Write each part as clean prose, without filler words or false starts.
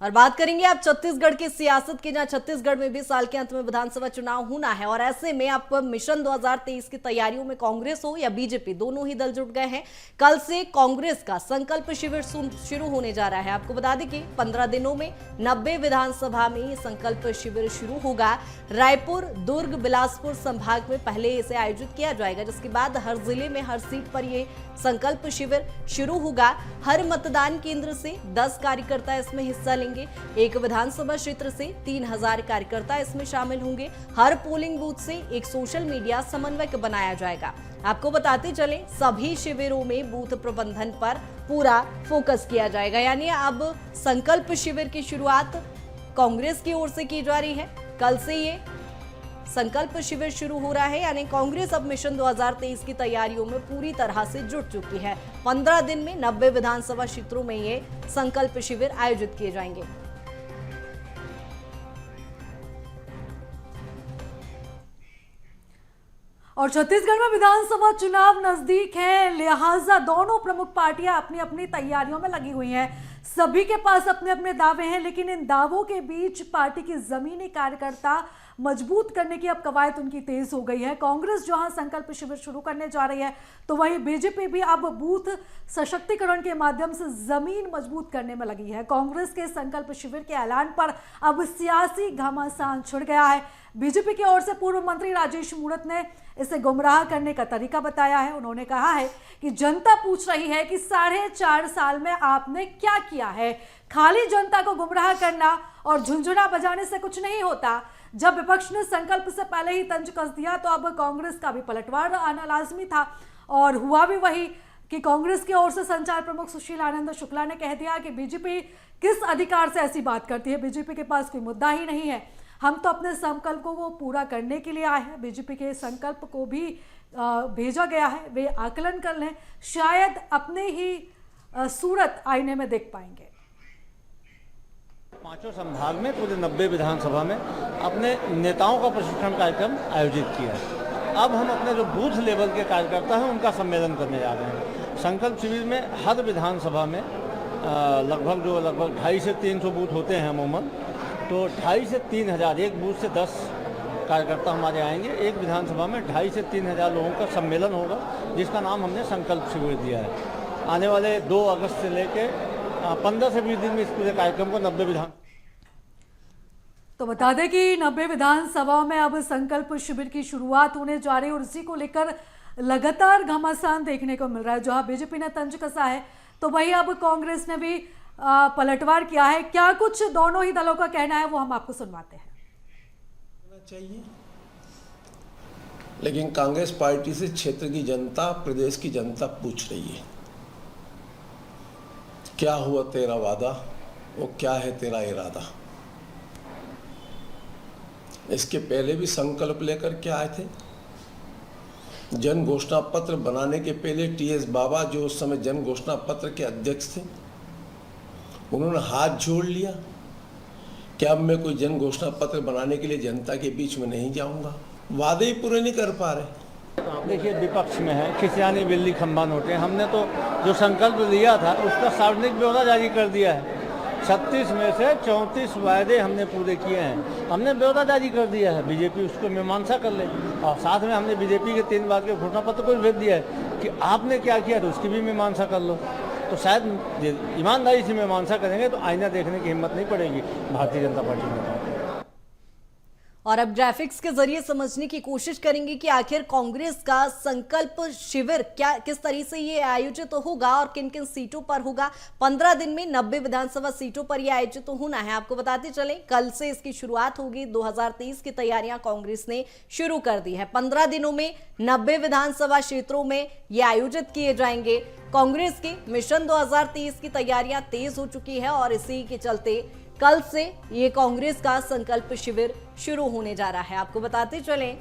और बात करेंगे आप छत्तीसगढ़ की सियासत की, जहां छत्तीसगढ़ में भी साल के अंत में विधानसभा चुनाव होना है और ऐसे में आप मिशन 2023 की तैयारियों में कांग्रेस हो या बीजेपी, दोनों ही दल जुट गए हैं। कल से कांग्रेस का संकल्प शिविर शुरू होने जा रहा है। आपको बता दें कि 15 दिनों में 90 विधानसभा में संकल्प शिविर शुरू होगा। रायपुर, दुर्ग, बिलासपुर संभाग में पहले इसे आयोजित किया जाएगा, जिसके बाद हर जिले में हर सीट पर यह संकल्प शिविर शुरू होगा। हर मतदान केंद्र से 10 कार्यकर्ता इसमें हिस्सा लेंगे। एक विधानसभा क्षेत्र से 3000 कार्यकर्ता इसमें शामिल होंगे। हर पोलिंग बूथ से एक सोशल मीडिया समन्वयक बनाया जाएगा। आपको बताते चले, सभी शिविरों में बूथ प्रबंधन पर पूरा फोकस किया जाएगा। यानी अब संकल्प शिविर की शुरुआत कांग्रेस की ओर से की जा रही है। कल से ये संकल्प शिविर शुरू हो रहा है, यानी कांग्रेस अब मिशन 2023 की तैयारियों में पूरी तरह से जुट चुकी है। 15 दिन में 90 विधानसभा क्षेत्रों में ये संकल्प शिविर आयोजित किए जाएंगे। और छत्तीसगढ़ में विधानसभा चुनाव नजदीक है, लिहाजा दोनों प्रमुख पार्टियां अपनी अपनी तैयारियों में लगी हुई हैं। सभी के पास अपने अपने दावे हैं, लेकिन इन दावों के बीच पार्टी की जमीनी कार्यकर्ता मजबूत करने की अब कवायद उनकी तेज हो गई है। कांग्रेस जहां संकल्प शिविर शुरू करने जा रही है, तो वहीं बीजेपी भी अब बूथ सशक्तिकरण के माध्यम से जमीन मजबूत करने में लगी है। कांग्रेस के संकल्प शिविर के ऐलान पर अब सियासी घमासान छिड़ गया है। बीजेपी की ओर से पूर्व मंत्री राजेश मूणत ने इसे गुमराह करने का तरीका बताया है। उन्होंने कहा है कि जनता पूछ रही है कि 4.5 साल में आपने क्या किया है। खाली जनता को गुमराह करना और झुंझुना बजाने से कुछ नहीं होता। जब विपक्ष ने संकल्प से पहले ही तंज कस दिया, तो अब कांग्रेस का भी पलटवार आना लाजमी था, और हुआ भी वही कि कांग्रेस की ओर से संचार प्रमुख सुशील आनंद शुक्ला ने कह दिया कि बीजेपी किस अधिकार से ऐसी बात करती है, बीजेपी के पास कोई मुद्दा ही नहीं है, हम तो अपने संकल्पों को पूरा करने के लिए आए हैं। बीजेपी के संकल्प को भी भेजा गया है, वे आकलन कर लें, शायद अपने ही सूरत आईने में देख पाएंगे। पांचों संभाग में पूरे 90 विधानसभा में अपने नेताओं का प्रशिक्षण कार्यक्रम आयोजित किया है। अब हम अपने जो बूथ लेवल के कार्यकर्ता हैं उनका सम्मेलन करने जा रहे हैं। संकल्प शिविर में हर विधानसभा में लगभग 250 से 300 बूथ होते हैं अमूमन, तो 2500 से 3000, एक बूथ से 10 कार्यकर्ता हमारे आएंगे। एक विधानसभा में 2500 से 3000 लोगों का सम्मेलन होगा, जिसका नाम हमने संकल्प शिविर दिया है। आने वाले 2 अगस्त से लेके 15 से 20 दिन में इस पूरे कार्यक्रम को 90 विधान। तो बता दें कि 90 विधानसभा में अब संकल्प शिविर की शुरुआत होने जा रही है और इसी को लेकर लगातार घमासान देखने को मिल रहा है। जहां बीजेपी ने तंज कसा है, तो वही अब कांग्रेस ने भी पलटवार किया है। क्या कुछ दोनों ही दलों का कहना है, वो हम आपको सुनवाते हैं। चाहिए, लेकिन कांग्रेस पार्टी से क्षेत्र की जनता, प्रदेश की जनता पूछ रही है, क्या हुआ तेरा वादा, वो क्या है तेरा इरादा। इसके पहले भी संकल्प लेकर के आए थे। जन घोषणा पत्र बनाने के पहले टीएस बाबा, जो उस समय जन घोषणा पत्र के अध्यक्ष थे, उन्होंने हाथ जोड़ लिया कि अब मैं कोई जन घोषणा पत्र बनाने के लिए जनता के बीच में नहीं जाऊंगा। वादे ही पूरे नहीं कर पा रहे। देखिए, विपक्ष में है खिसियानी बिल्ली खंबा नोटे। हमने तो जो संकल्प लिया था उसका सार्वजनिक ब्यौरा जारी कर दिया है। 36 में से 34 वायदे हमने पूरे किए हैं, हमने ब्यौरा जारी कर दिया है। बीजेपी उसको मीमांसा कर ले, और साथ में हमने बीजेपी के 3 बार के घोषणा पत्र को भी भेज दिया है कि आपने क्या किया, तो उसकी भी मीमांसा कर लो। तो शायद ईमानदारी से मीमांसा करेंगे तो आईना देखने की हिम्मत नहीं पड़ेगी भारतीय जनता पार्टी में। और अब ग्राफिक्स के जरिए समझने की कोशिश करेंगे कि आखिर कांग्रेस का संकल्प शिविर किस तरह से ये आयोजित होगा और किन किन सीटों पर होगा। 15 दिन में 90 विधानसभा सीटों पर यह आयोजित होना है। आपको बताते चले, कल से इसकी शुरुआत होगी। 2023 की तैयारियां कांग्रेस ने शुरू कर दी है। 15 दिनों में 90 विधानसभा क्षेत्रों में ये आयोजित किए जाएंगे। कांग्रेस की मिशन 2023 की तैयारियां तेज हो चुकी है और इसी के चलते कल से ये कांग्रेस का संकल्प शिविर शुरू होने जा रहा है। आपको बताते चलें,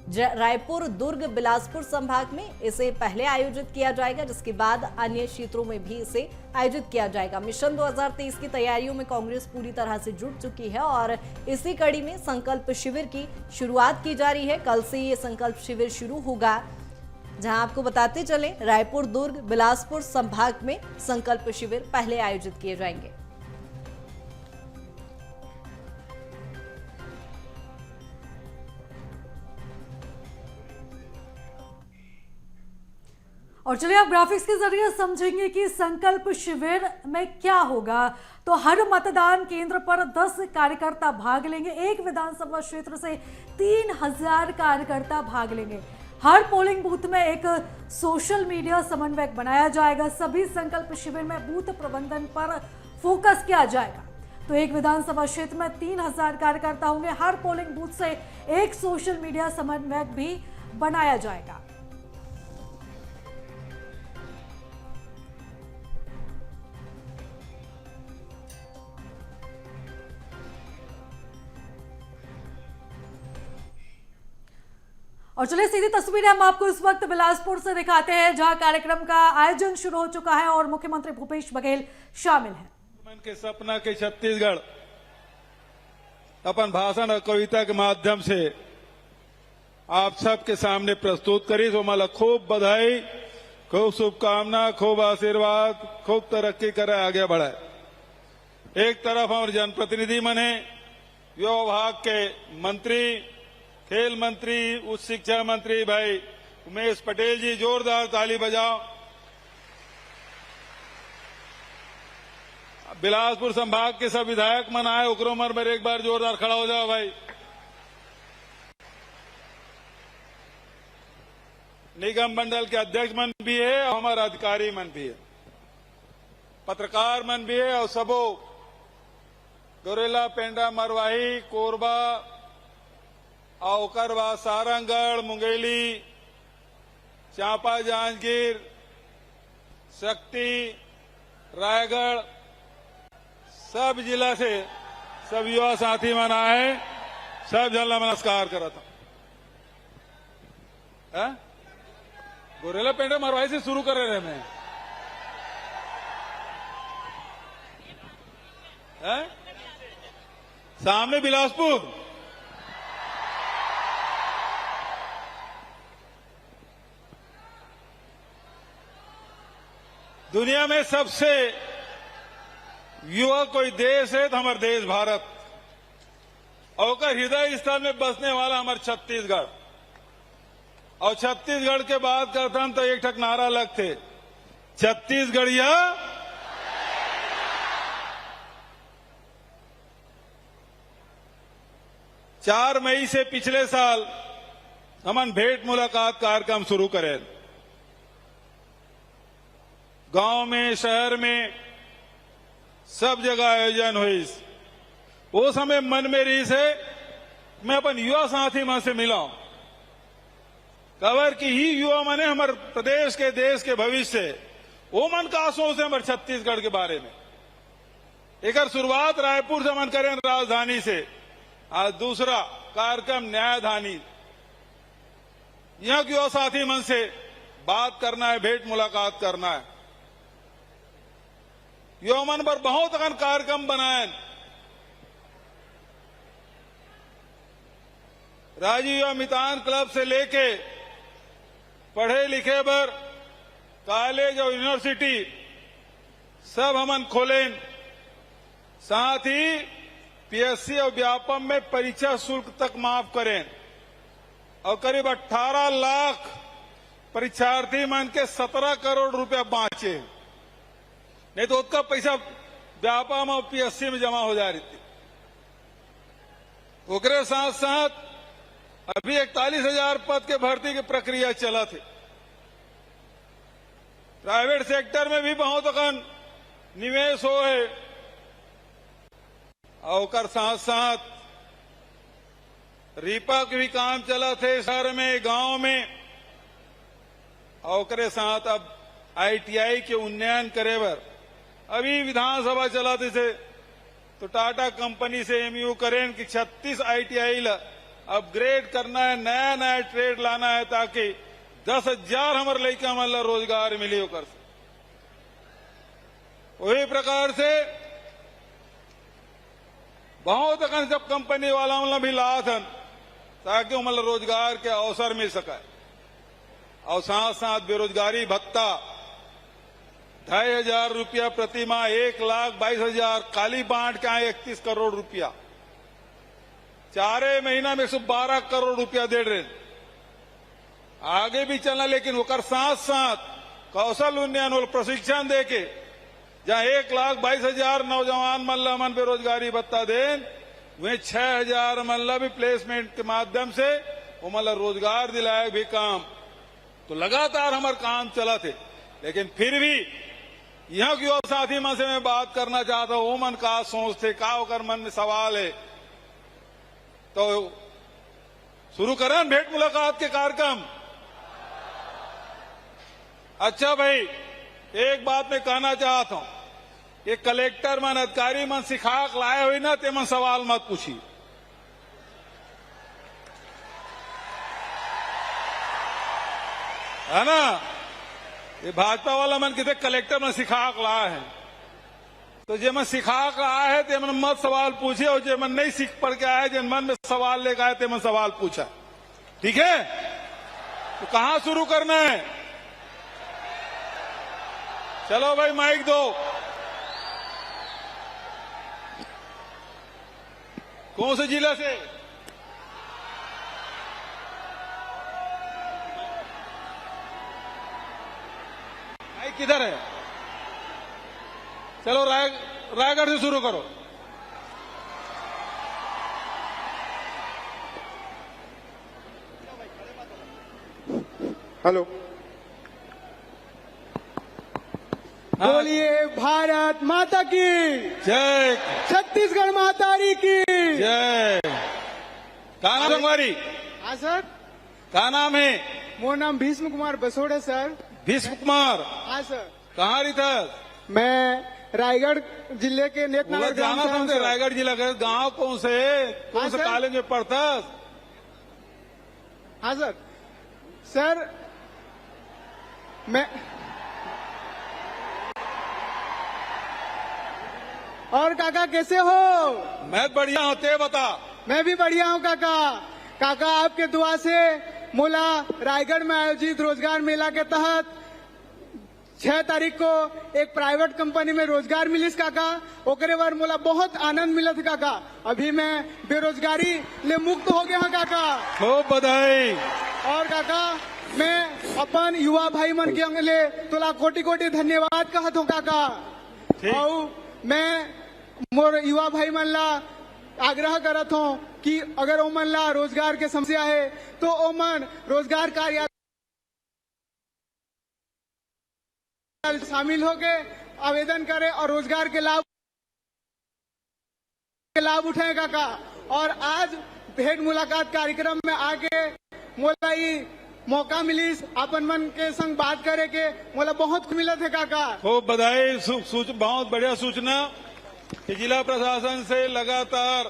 रायपुर, दुर्ग, बिलासपुर संभाग में इसे पहले आयोजित किया जाएगा, जिसके बाद अन्य क्षेत्रों में भी इसे आयोजित किया जाएगा। मिशन 2023 की तैयारियों में कांग्रेस पूरी तरह से जुट चुकी है और इसी कड़ी में संकल्प शिविर की शुरुआत की जा रही है। कल से ये संकल्प शिविर शुरू होगा, जहां आपको बताते चलें, रायपुर, दुर्ग, बिलासपुर संभाग में संकल्प शिविर पहले आयोजित किए जाएंगे। और चलिए आप ग्राफिक्स के जरिए समझेंगे कि संकल्प शिविर में क्या होगा। तो हर मतदान केंद्र पर 10 कार्यकर्ता भाग लेंगे। एक विधानसभा क्षेत्र से 3000 कार्यकर्ता भाग लेंगे। हर पोलिंग बूथ में एक सोशल मीडिया समन्वयक बनाया जाएगा। सभी संकल्प शिविर में बूथ प्रबंधन पर फोकस किया जाएगा। तो एक विधानसभा क्षेत्र में 3000 कार्यकर्ता होंगे। हर पोलिंग बूथ से एक सोशल मीडिया समन्वयक भी बनाया जाएगा। और चलिए सीधी तस्वीरें हम आपको इस वक्त बिलासपुर से दिखाते हैं, जहां कार्यक्रम का आयोजन शुरू हो चुका है और मुख्यमंत्री भूपेश बघेल शामिल हैं। मन के सपना के छत्तीसगढ़ अपन भाषण और कविता के माध्यम से आप सबके सामने प्रस्तुत करी। तो मला खूब बधाई, खूब शुभकामना, खूब आशीर्वाद, खूब तरक्की करे, आगे बढ़े। एक तरफ हमारे जनप्रतिनिधि मने, युवा विभाग के मंत्री, खेल मंत्री, उच्च शिक्षा मंत्री भाई उमेश पटेल जी, जोरदार ताली बजाओ। बिलासपुर संभाग के सब विधायक मन आए, उकरो मर मेरे एक बार जोरदार खड़ा हो जाओ भाई। निगम मंडल के अध्यक्ष मन भी है और हमारा अधिकारी मन भी है, पत्रकार मन भी है और सबो गोरेला, पेंडा, मरवाही, कोरबा और ओकर बाद सारंगगढ़, मुंगेली, चांपा, जांजगीर, शक्ति, रायगढ़, सब जिला से सब युवा साथी मन आए। सब जन नमस्कार करता। गोरेला, पेंडा, मरवाही से शुरू कर रहे मैं। सामने बिलासपुर, दुनिया में सबसे युवा कोई देश है तो हमारा देश भारत, और हृदय स्थल में बसने वाला हमारा छत्तीसगढ़। और छत्तीसगढ़ के बात करता हम तो एक ठक नारा लगते, छत्तीसगढ़िया 4 मई से पिछले साल हमन भेंट मुलाकात कार्यक्रम शुरू करें। गांव में, शहर में, सब जगह आयोजन हुई। वो समय मन में रही से मैं अपन युवा साथी मन से मिला, कवर की ही युवा मने हमारे प्रदेश के, देश के भविष्य, वो मन का सोच है हमारे छत्तीसगढ़ के बारे में। एक शुरुआत रायपुर से मन करें, राजधानी से। आज दूसरा कार्यक्रम न्यायधानी, यहाँ के युवा साथी मन से बात करना है, भेंट मुलाकात करना है। युवा मन पर बहुत अगन कार्यक्रम बनाए। राजीव युवा मितान क्लब से लेके पढ़े लिखे बर कॉलेज और यूनिवर्सिटी सब हमन खोलें। साथ ही पीएससी और व्यापम में परीक्षा शुल्क तक माफ करें और करीब 18 लाख परीक्षार्थी मन के 17 करोड़ रुपया बाँचे, नहीं तो उसका पैसा व्यापम और पीएससी में जमा हो जा रही थी। उसके साथ साथ अभी 41,000 पद के भर्ती की प्रक्रिया चला थी। प्राइवेट सेक्टर में भी बहुत अकन निवेश हो है और साथ साथ रीपा के भी काम चला थे शहर में, गांव में। और साथ अब आईटीआई के उन्नयन करे बर अभी विधानसभा चलाते थे तो टाटा कंपनी से एमयू करें कि 36 आईटीआई अपग्रेड करना है, नया नया ट्रेड लाना है ताकि 10,000 हमारे लड़का मन रोजगार मिले। होकर वही प्रकार से बहुत अकन जब कंपनी वाला मतलब भी ला था ताकि मतलब रोजगार के अवसर मिल सके। और साथ साथ बेरोजगारी भत्ता 2,500 रुपया प्रति माह, 1,22,000 काली बांट के आए 31 करोड़ रुपया, 4 महीना में 112 करोड़ रुपया दे रहे। आगे भी चलना, लेकिन होकर साथ साथ कौशल उन्नयन और प्रशिक्षण देके जहां 1,22,000 नौजवान मल्ला मन बेरोजगारी भत्ता दें वहीं 6,000 मल्ला भी प्लेसमेंट के माध्यम से वो मतलब रोजगार दिलाए भी काम। तो लगातार हमारे काम चला थे, लेकिन फिर भी यहाँ की और साथी मन से मैं बात करना चाहता हूं, मन का सोच थे का होकर मन में सवाल है तो शुरू करें भेंट मुलाकात के कार्यक्रम। अच्छा भाई, एक बात मैं कहना चाहता हूं, ये कलेक्टर मन अधिकारी मन सिखा लाए हुई ना ते मन सवाल मत पूछी। है ना, ये भाजपा वाला मन कितने कलेक्टर मन सिखा लाया है, तो जे मन सिखा आया है ते मन मत सवाल पूछे, और जे मन नहीं सीख पढ़ के आया है जिन मन में सवाल लेकर आए ते मन सवाल पूछा। ठीक है, तो कहां शुरू करना है? चलो भाई माइक दो। कौन से जिला से? माइक किधर है? चलो रायगढ़ से शुरू करो। हेलो, बोलिए भारत माता की जय, छत्तीसगढ़ मातारी की जय। का नाम तुम्हारी? हाँ सर, का नाम है? मोर नाम भीष्म कुमार बसोड़ है सर। भीष्म कुमार, हाँ सर, कहाँ रही था? मैं रायगढ़ जिले के नेतनगर ग्राम जाना से हूं कौन से? सर। रायगढ़ जिला का गांव कौन से? कौन हाँ से सर। कॉलेज में पढ़ता? हाँ सर, सर मैं और काका कैसे हो? मैं बढ़िया होते बता। मैं भी बढ़िया हूँ काका। काका आपके दुआ से मोला रायगढ़ में आयोजित रोजगार मेला के तहत 6 तारीख को एक प्राइवेट कंपनी में रोजगार मिलिस काका। ओकरे बार मोला बहुत आनंद मिला था काका। अभी मैं बेरोजगारी ले मुक्त हो गया हूँ काका। खूब बधाई। और काका मैं अपन युवा भाई मन के अंगले तोला कोटि कोटि धन्यवाद कहत हूँ काका। ठीक। और मैं मोर युवा भाई मन ला आग्रह करत हूँ कि अगर ओमन ला रोजगार के समस्या है तो ओमन रोजगार कार्यालय शामिल होके आवेदन करें और रोजगार के लाभ उठाएं काका। और आज भेंट मुलाकात कार्यक्रम में आके मोला ये मौका मिली अपन मन के संग बात करे के, मोला बहुत मिला थे काका। खूब बधाई। बहुत बढ़िया सूचना कि जिला प्रशासन से लगातार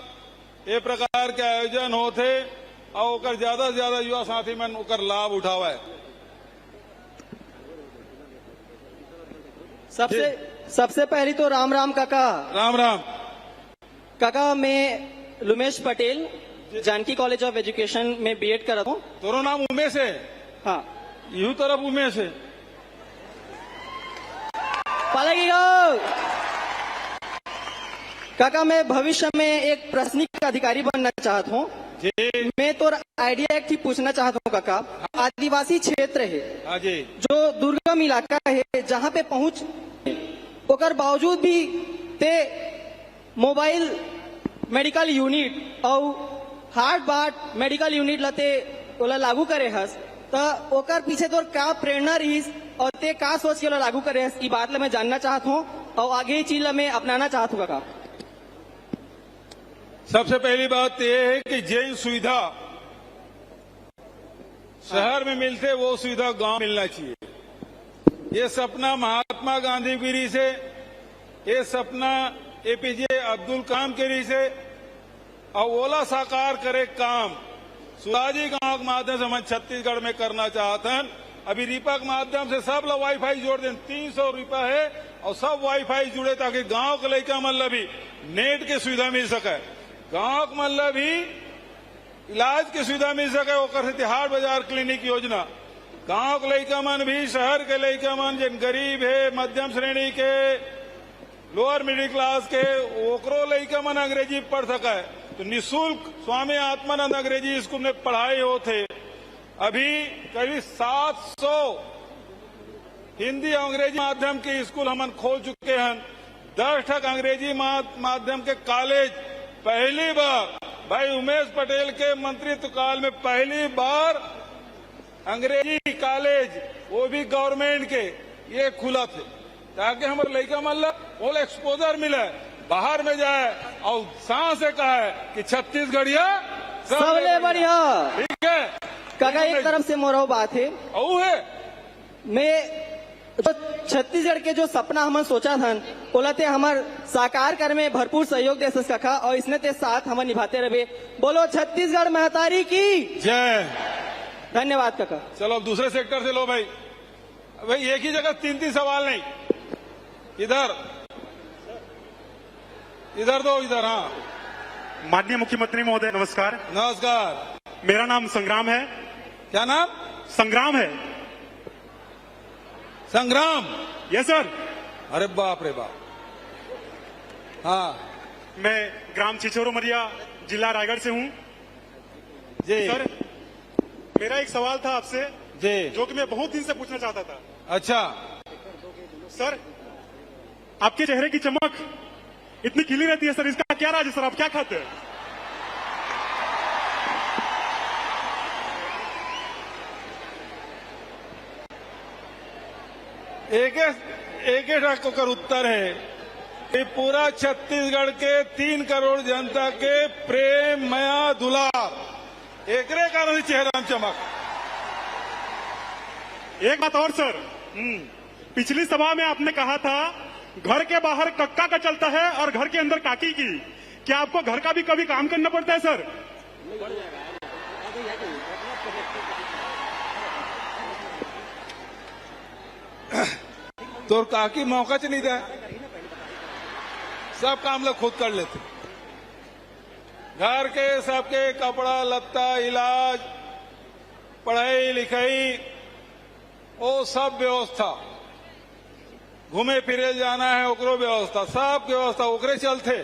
ये प्रकार के आयोजन होते और ओकर ज्यादा से ज्यादा युवा साथी मन ओकर लाभ उठावे। सबसे पहले तो राम राम काका। राम राम काका, मैं Lumesh Patel Janki college of education में बीएड कर रहा हूँ। तोरो नाम उमेश है? हाँ, यू तरफ उमेश है। पालेगी काका, मैं भविष्य में एक प्रशासनिक अधिकारी बनना चाहता हूँ। मैं तो आइडिया एक ही पूछना चाहता हूँ काका। आदिवासी क्षेत्र है हाँ जी, जो दुर्गम इलाका है, जहाँ पे पहुँच ओकर बावजूद भी ते मोबाइल मेडिकल यूनिट और हार्ट बाट मेडिकल यूनिट लते ओला लागू करे हस, तो ओकर पीछे तो का प्रेरणा रहीस और ते का सोच के ओला लागू करे हस, ई बात ला मैं जानना चाहता हूँ और आगे ही चीज ला मैं अपनाना चाहता हूँ काका। सबसे पहली बात यह है कि जैन सुविधा शहर में मिलते वो सुविधा गांव मिलना चाहिए। ये सपना महात्मा गांधी गिरी से, ये सपना एपीजे अब्दुल कलाम के री से और ओला साकार करे काम सुराजी गांव के माध्यम से हम छत्तीसगढ़ में करना चाहते हैं। अभी रीपा के माध्यम से सब लोग वाईफाई जोड़ दें, 300 रुपया है और सब वाईफाई जुड़े ताकि गांव के लड़का मतलब भी नेट की सुविधा मिल सके, गांव के मतलब भी इलाज की सुविधा मिल सके। ओकर तिहाड़ बाजार क्लिनिक योजना गांव के लड़का मन भी शहर के लड़का मन जिन गरीब है, मध्यम श्रेणी के, लोअर मिडिल क्लास के, ओकरो लड़का मन अंग्रेजी पढ़ सके तो निःशुल्क स्वामी आत्मानंद अंग्रेजी स्कूल में पढ़ाई होते। अभी करीब 700 हिंदी और अंग्रेजी माध्यम के स्कूल हमन खोल चुके हैं। 10 अंग्रेजी माध्यम के कॉलेज पहली बार भाई उमेश पटेल के मंत्रित्व काल में पहली बार अंग्रेजी कॉलेज वो भी गवर्नमेंट के ये खुला थे ताकि हमारे लड़का मतलब वो एक्सपोजर मिले, बाहर में जाए और सांस से कहे कि छत्तीसगढ़िया सबले बढ़िया। ठीक है काका एक तरफ से मोरो बात है औ है मैं जो छत्तीसगढ़ के जो सपना हमन सोचा था बोलते हमार साकार कर में भरपूर सहयोग दे काका और इसने ते साथ हम निभाते रहे। बोलो छत्तीसगढ़ महतारी की जय। धन्यवाद काका। चलो अब दूसरे सेक्टर से लो भाई। भाई एक ही जगह 3 सवाल नहीं, इधर इधर दो, इधर। हाँ माननीय मुख्यमंत्री महोदय नमस्कार। नमस्कार। मेरा नाम संग्राम है। क्या नाम? संग्राम है। संग्राम। Yes sir. अरे बाप रे बाप। हाँ मैं ग्राम छिछोरमरिया जिला रायगढ़ से हूँ। जी सर मेरा एक सवाल था आपसे जी, जो कि मैं बहुत दिन से पूछना चाहता था। अच्छा सर आपके चेहरे की चमक इतनी खिली रहती है सर, इसका क्या राज है सर? आप क्या खाते हैं? एक का उत्तर है कि पूरा छत्तीसगढ़ के 3 करोड़ जनता के प्रेम मया दुलार एकरे कारण चेहरा में चमक। एक बात और सर, पिछली सभा में आपने कहा था घर के बाहर कक्का का चलता है और घर के अंदर काकी की। क्या आपको घर का भी कभी काम करना पड़ता है सर? तो काकी मौका च नहीं था, सब काम लोग खुद कर लेते। घर के सबके कपड़ा लत्ता इलाज पढ़ाई लिखाई वो सब व्यवस्था, घूमे फिरे जाना है ओकरो व्यवस्था, सब व्यवस्था ओकरे चलते।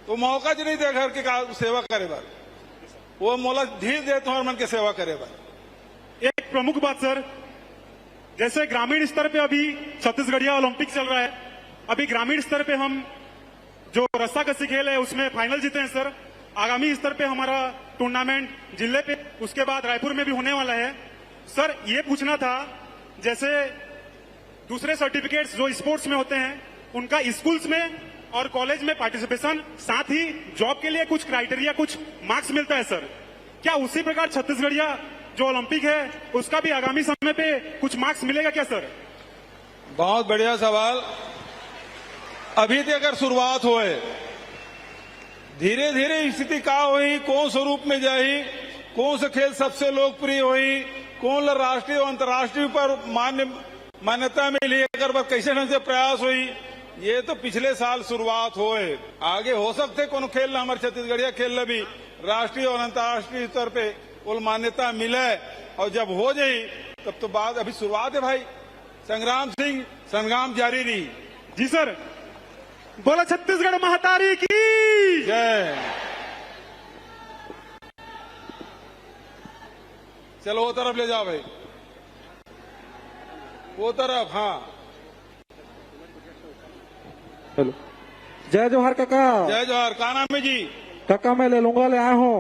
तो मौका च नहीं दे घर के सेवा करे बार, वो मोला धीर दे तुम्हारे मन के सेवा करे बार। एक प्रमुख बात सर, जैसे ग्रामीण स्तर पे अभी छत्तीसगढ़िया ओलंपिक चल रहा है, अभी ग्रामीण स्तर पे हम जो रस्साकसी खेल है उसमें फाइनल जीते हैं सर। आगामी स्तर पे हमारा टूर्नामेंट जिले पे, उसके बाद रायपुर में भी होने वाला है। सर ये पूछना था, जैसे दूसरे सर्टिफिकेट्स जो स्पोर्ट्स में होते हैं उनका स्कूल्स में और कॉलेज में पार्टिसिपेशन, साथ ही जॉब के लिए कुछ क्राइटेरिया कुछ मार्क्स मिलता है सर, क्या उसी प्रकार छत्तीसगढ़िया जो ओलंपिक है उसका भी आगामी समय पे कुछ मार्क्स मिलेगा क्या सर? बहुत बढ़िया सवाल। अभी तक अगर शुरुआत होए, धीरे धीरे स्थिति का हुई, कौन स्वरूप में जाही, कौन सा खेल सबसे लोकप्रिय हुई, कौन राष्ट्रीय और अंतर्राष्ट्रीय पर मान्यता मिली, अगर बस कैसे ढंग से प्रयास हुई, ये तो पिछले साल शुरुआत होए। आगे हो सकते कोनो खेल हमारे छत्तीसगढ़िया खेल भी राष्ट्रीय और अंतर्राष्ट्रीय स्तर पे वो मान्यता मिले, और जब हो जाई तब तो बात, अभी शुरुआत है भाई। संग्राम सिंह, संग्राम जारी रही। जी सर। बोलो छत्तीसगढ़ महतारी की जय। चलो वो तरफ ले जाओ भाई, वो तरफ। हाँ हेलो, जय जोहार काका। जय जोहार। का नाम है जी? काका मैं लेलुंगा ले आया हूँ।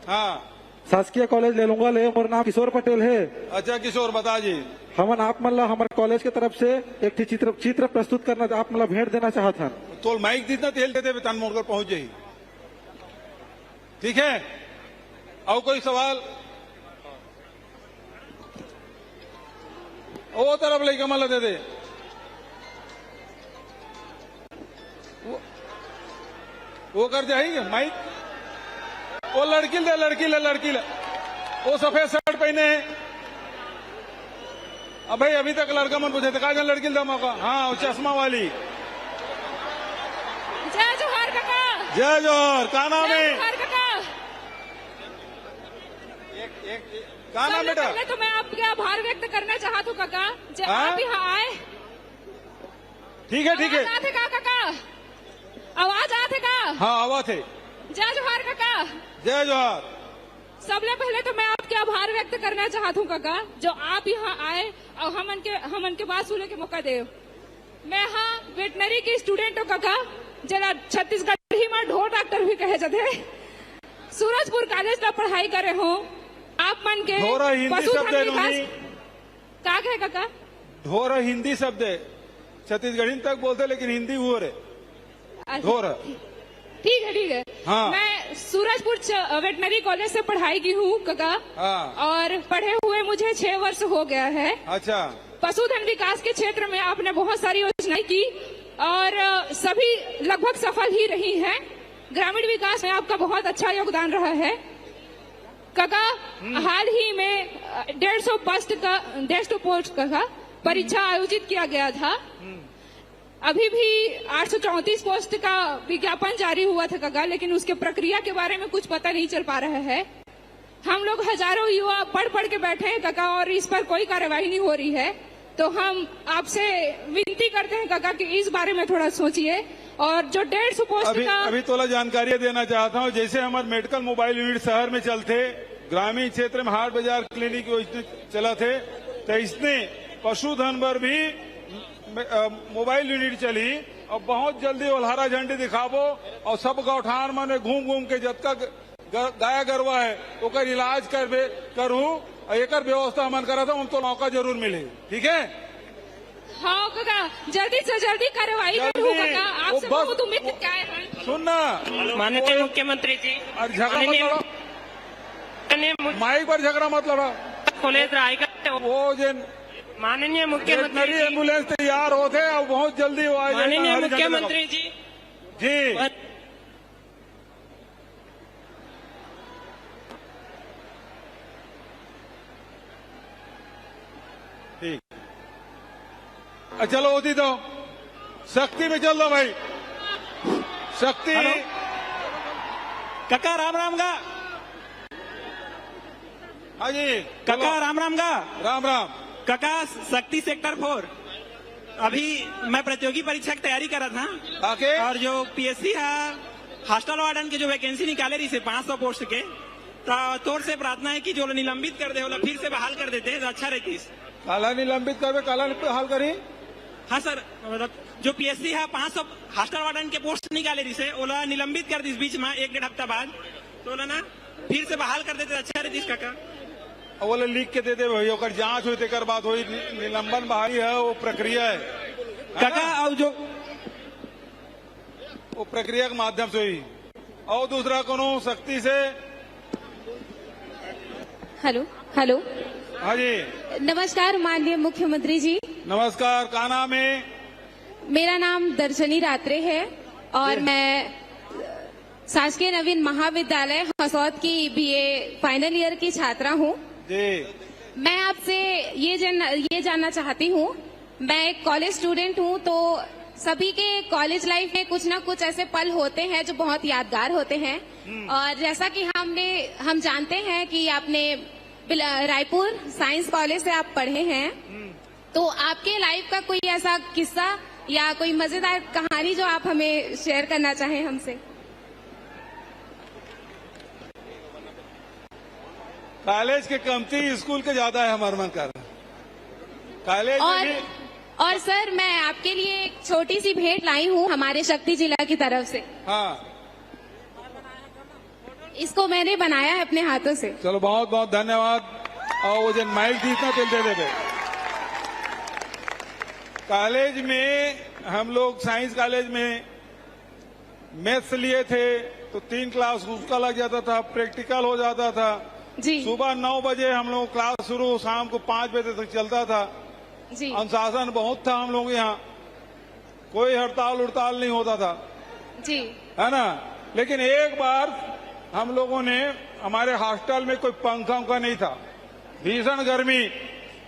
हाँ शासकीय कॉलेज लेलुंगा ले, मेरा नाम किशोर पटेल है। अच्छा किशोर, बता जी। हमन आप मतलब हमारे कॉलेज के तरफ से एक चित्र प्रस्तुत करना, आप मतलब भेंट देना चाहता हन। तो माइक जितना तेल देते तन मोड़कर पहुंच जाई। ठीक है, और कोई सवाल? वो तरफ लेके मला दे दे। वो कर जाएगी माइक। वो लड़की ले, लड़की ले, लड़की ले, वो सफेद शर्ट पहने है। अब भाई अभी तक लड़का मन पूछे कहा जाए लड़की ले मौका। हाँ वो चश्मा वाली। जय जोहार काका। जय जोहार। का नाम है? जय जोहार काका। का नाम बेटा? पहले तो मैं आपके आभार व्यक्त करना चाहता हूँ काका, जब आप यहाँ आए। ठीक है ठीक है। आवाज आते का काका? आवाज आते का? हाँ आवाज थे। जय जोहार काका। जय जोहार। सबले पहले तो मैं आपके आभार व्यक्त करना चाहता हूँ काका, जो आप यहाँ आए और हमन के बात सुने के मौका दे। मैं यहाँ वेटनरी की स्टूडेंट हूँ काका, जरा छत्तीसगढ़ी में ढोर डॉक्टर भी कहे जाते हैं। सूरजपुर कॉलेज का पढ़ाई करे हूँ। आप मन के पशुधन विकास का कहे काका? ढोर हिंदी शब्द है, छत्तीसगढ़ी तक बोलते लेकिन हिंदी वो रे ढोर। ठीक है। हाँ। मैं सूरजपुर वेटनरी कॉलेज से पढ़ाई की हूँ काका। हाँ। और पढ़े हुए मुझे 6 वर्ष हो गया है। अच्छा। पशुधन विकास के क्षेत्र में आपने बहुत सारी योजनाएं की और सभी लगभग सफल ही रही हैं। ग्रामीण विकास में आपका बहुत अच्छा योगदान रहा है काका। हाल ही में 150 पोस्ट का परीक्षा आयोजित किया गया था। अभी भी 834 पोस्ट का विज्ञापन जारी हुआ था काका, लेकिन उसके प्रक्रिया के बारे में कुछ पता नहीं चल पा रहा है। हम लोग हजारों युवा पढ़ के बैठे हैं काका और इस पर कोई कार्यवाही नहीं हो रही है। तो हम आपसे विनती करते हैं काका कि इस बारे में थोड़ा सोचिए। और जो 150 पोस्ट का अभी थोड़ा जानकारी देना चाहता हूँ। जैसे हमारे मेडिकल मोबाइल यूनिट शहर में चलते, ग्रामीण क्षेत्र में हाट बाजार क्लिनिक चला थे, तो इसने पशुधन पर भी मोबाइल यूनिट चली और बहुत जल्दी ओल्हारा झंडी दिखाबो और सब गौठान में घूम के जतका गाय गरवा है ओकर इलाज करूँ और एक व्यवस्था मन करा था, उनको मौका जरूर मिले। ठीक है? हाँ काका, जल्दी से जल्दी कार्रवाई करूँ काका। आपसे बहुत उम्मीद क्या है? सुनना माननीय मुख्यमंत्री जी, और झगड़ा मत लड़ो, माइक पर झगड़ा मत लड़ो। कॉलेज रायगढ़ वो जिन माननीय मुख्यमंत्री जी, एम्बुलेंस तैयार होते और बहुत जल्दी वो आए। माननीय मुख्यमंत्री जी जी ठीक। चलो होती तो शक्ति में चल दो भाई। शक्ति काका राम राम गा। हाँ जी काका राम राम गा। राम राम काका, शक्ति सेक्टर 4 अभी मैं प्रतियोगी परीक्षा की तैयारी कर रहा था। आके? और जो पीएससी है हॉस्टल वार्डन के जो वैकेंसी निकाले रही से 500 पोस्ट के, तो तोर से प्रार्थना है कि जो निलंबित कर दे फिर से बहाल कर देते तो अच्छा रहती। काला निलंबित कर काला हाल करी। हाँ सर, जो पीएससी है 500 हॉस्टल वार्डन के पोस्ट निकाले रही से ओला निलंबित कर दी बीच में 1-1.5 हफ्ता बाद, तो ना फिर से बहाल कर देते अच्छा रहती काका। बोले लिख के देते भाई, ओकर जांच हुई तेकर बात हुई, निलंबन बहाली है वो प्रक्रिया है काका। और जो वो प्रक्रिया के माध्यम से हुई। और दूसरा कोनो शक्ति से। हेलो। हाँ जी नमस्कार माननीय मुख्यमंत्री जी। नमस्कार। का नाम है? मेरा नाम दर्शनी रात्रे है और मैं शासकीय नवीन महाविद्यालय हसौद की बीए फाइनल ईयर की छात्रा हूँ। मैं आपसे ये जानना चाहती हूँ, मैं एक कॉलेज स्टूडेंट हूँ, तो सभी के कॉलेज लाइफ में कुछ ना कुछ ऐसे पल होते हैं जो बहुत यादगार होते हैं। और जैसा कि हम जानते हैं कि आपने रायपुर साइंस कॉलेज से आप पढ़े हैं, तो आपके लाइफ का कोई ऐसा किस्सा या कोई मजेदार कहानी जो आप हमें शेयर करना चाहें हमसे? कॉलेज के कमती स्कूल के ज्यादा है हमारा मन कर कॉलेज और सर मैं आपके लिए एक छोटी सी भेंट लाई हूँ हमारे शक्ति जिला की तरफ से। हाँ, इसको मैंने बनाया है अपने हाथों से। चलो बहुत बहुत धन्यवाद। और वो जन माइक जीतना चलते थे कॉलेज में, हम लोग साइंस कॉलेज में मैथ्स लिए थे तो 3 क्लास उसका लग जाता था, प्रैक्टिकल हो जाता था जी। सुबह 9 बजे हम लोग क्लास शुरू, शाम को 5 बजे तक चलता था जी। अनुशासन बहुत था हम लोग यहाँ, कोई हड़ताल उड़ताल नहीं होता था जी, है ना। लेकिन एक बार हम लोगों ने, हमारे हॉस्टल में कोई पंखा उंखा नहीं था, भीषण गर्मी।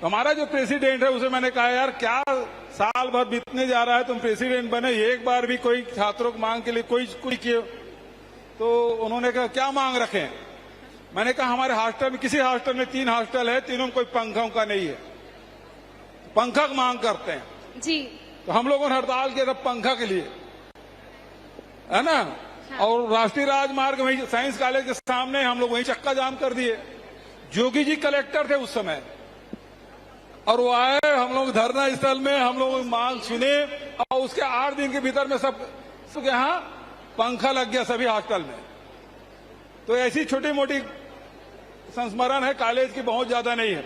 हमारा जो प्रेसिडेंट है उसे मैंने कहा यार क्या साल भर बीतने जा रहा है, तुम प्रेसिडेंट बने, एक बार भी कोई छात्रों की मांग के लिए कोई किए? तो उन्होंने कहा क्या मांग रखें? मैंने कहा हमारे हॉस्टल में, किसी हॉस्टल में 3 हॉस्टल है, तीनों में कोई पंखा उंखा नहीं है, पंखा की मांग करते हैं जी। तो हम लोगों ने हड़ताल किया था पंखा के लिए, है ना। और राष्ट्रीय राजमार्ग वहीं साइंस कॉलेज के सामने हम लोग वहीं चक्का जाम कर दिए। जोगी जी कलेक्टर थे उस समय, और वो आए, हम लोग धरना स्थल में हम लोग मांग सुने, और उसके 8 दिन के भीतर में सबके यहाँ पंखा लग गया सभी हॉस्टल में। तो ऐसी छोटी मोटी संस्मरण है कॉलेज की, बहुत ज्यादा नहीं है।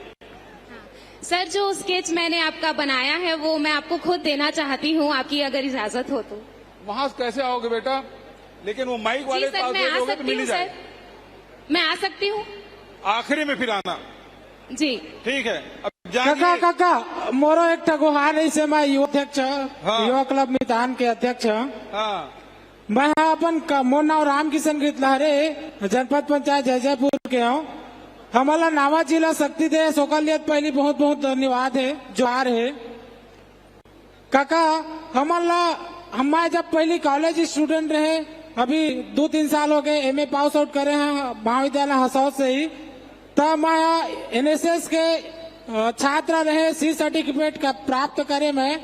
सर, जो स्केच मैंने आपका बनाया है वो मैं आपको खुद देना चाहती हूँ, आपकी अगर इजाजत हो तो। वहां कैसे आओगे बेटा? लेकिन वो माइक वाले जी सर, पास मैं आ दोगे तो सकती मिल हूँ ही जाए। सर, मैं आ सकती हूँ आखिरी में फिर आना। जी ठीक है। अब काका काका मोरो एक गुहार से मैं युवा अध्यक्ष, हाँ। युवा क्लब मितान के अध्यक्ष। हाँ, मैं अपन मोर नाम रामकिशन गितलहरे, जनपद पंचायत जयजयपुर के हूँ। हमारा नावा जिला शक्ति दे सोकलियत पहली बहुत बहुत धन्यवाद है जो आ रहे काका। हम जब पहली कॉलेज स्टूडेंट रहे, अभी 2-3 साल हो गए एमए पास आउट करे हैं महाविद्यालय हसौद से ही, तब मैं एनएसएस के छात्र रहे, सी सर्टिफिकेट का प्राप्त करे मैं।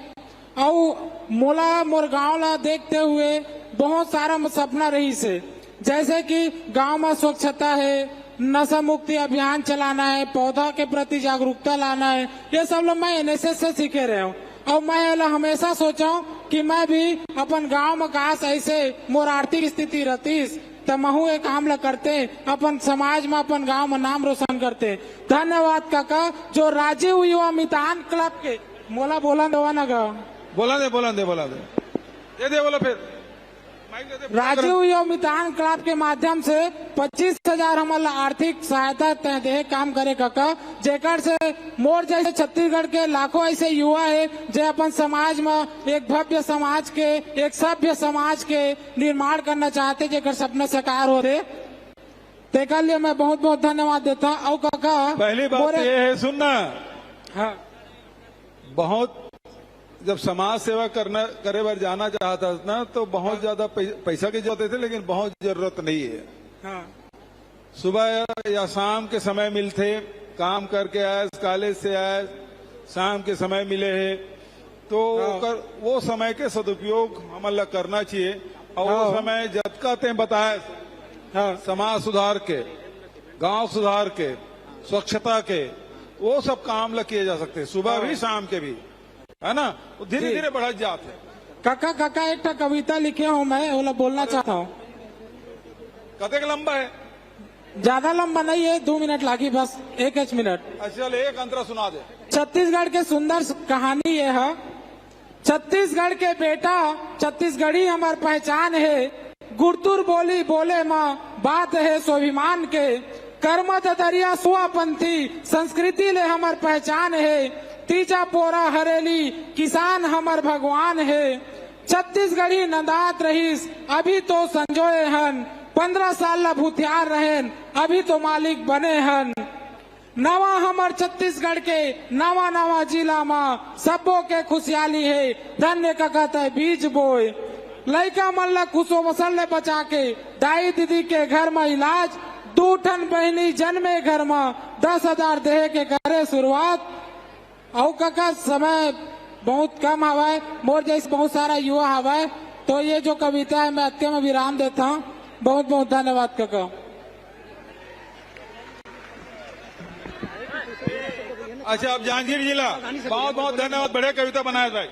और मोर गाँव ला देखते हुए बहुत सारा सपना रही से, जैसे कि गांव में स्वच्छता है, नशा मुक्ति अभियान चलाना है, पौधा के प्रति जागरूकता लाना है, ये सब लोग मैं एनएसएस से सीखे रहे हूँ। और मैं हमेशा सोचा कि मैं भी अपन गांव में काश ऐसे मोर आर्थिक स्थिति रहतीस तो महू एक काम ला करते, अपन समाज में अपन गांव में नाम रोशन करते। धन्यवाद काका। जो राजीव युवा मितान क्लब के मोला बोला ना गा, बोला दे बोला फिर राजीव युवा मितान क्लब के माध्यम से 25,000 हमारा आर्थिक सहायता दे काम करे काका, जेकर से मोर जैसे छत्तीसगढ़ के लाखों ऐसे युवा है जो अपन समाज में एक भव्य समाज के, एक सभ्य समाज के निर्माण करना चाहते, जेकर सपना साकार हो रहे। तेकर लिए मैं बहुत बहुत धन्यवाद देता हूँ। और काका पहली बात ये है, सुनना, हाँ, बहुत जब समाज सेवा करे बार जाना चाहता ना तो बहुत ज्यादा पैसा की जरूरत थी, लेकिन बहुत जरूरत नहीं है। हाँ। सुबह या शाम के समय मिलते, काम करके आए, कॉलेज से आए, शाम के समय मिले है, तो वो समय के सदुपयोग हमारा करना चाहिए। और वो समय जतका ते बताए, समाज सुधार के, गांव सुधार के, स्वच्छता के, वो सब काम किए जा सकते, सुबह भी शाम के भी, है ना, धीरे धीरे बढ़ जाते। काका एक कविता लिखे हूँ मैं, वो बोलना चाहता हूँ। कतेक लंबा है? ज्यादा लंबा नहीं है, 2 मिनट लागी बस, 1 मिनट। अच्छा, एक अंतरा सुना दे। छत्तीसगढ़ के सुंदर कहानी ये है, छत्तीसगढ़ के बेटा छत्तीसगढ़ी हमार पहचान है, गुड़तुर बोली बोले माँ बात है स्वाभिमान के, कर्मठ दरिया सुआपंथी संस्कृति ले हमार पहचान है, तीजा पोरा हरेली किसान हमर भगवान है, छत्तीसगढ़ी नदात रहीस अभी तो संजोए हन, 15 साल ला भूतियार रहेन अभी तो मालिक बने हन। नवा हमर छत्तीसगढ़ के नवा जिला में सबो के खुशहाली है, धन्य का कहता है बीज बोए, लड़का मन ला खुशो वसल ले बचा के, दाई दीदी के घर में इलाज, 2 ठन बहनी जन्मे घर में, 10,000 देह के करे शुरुआत। और काका समय बहुत कम हवा है, मोर जैसे बहुत सारा युवा हवा है, तो ये जो कविता है मैं अत्य में विराम देता हूँ। बहुत बहुत धन्यवाद काका। अच्छा, अब जांजगीर जिला, बहुत बहुत धन्यवाद, बड़े कविता बनाए भाई।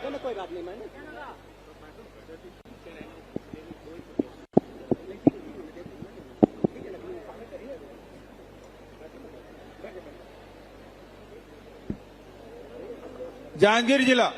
जांजगीर जिला।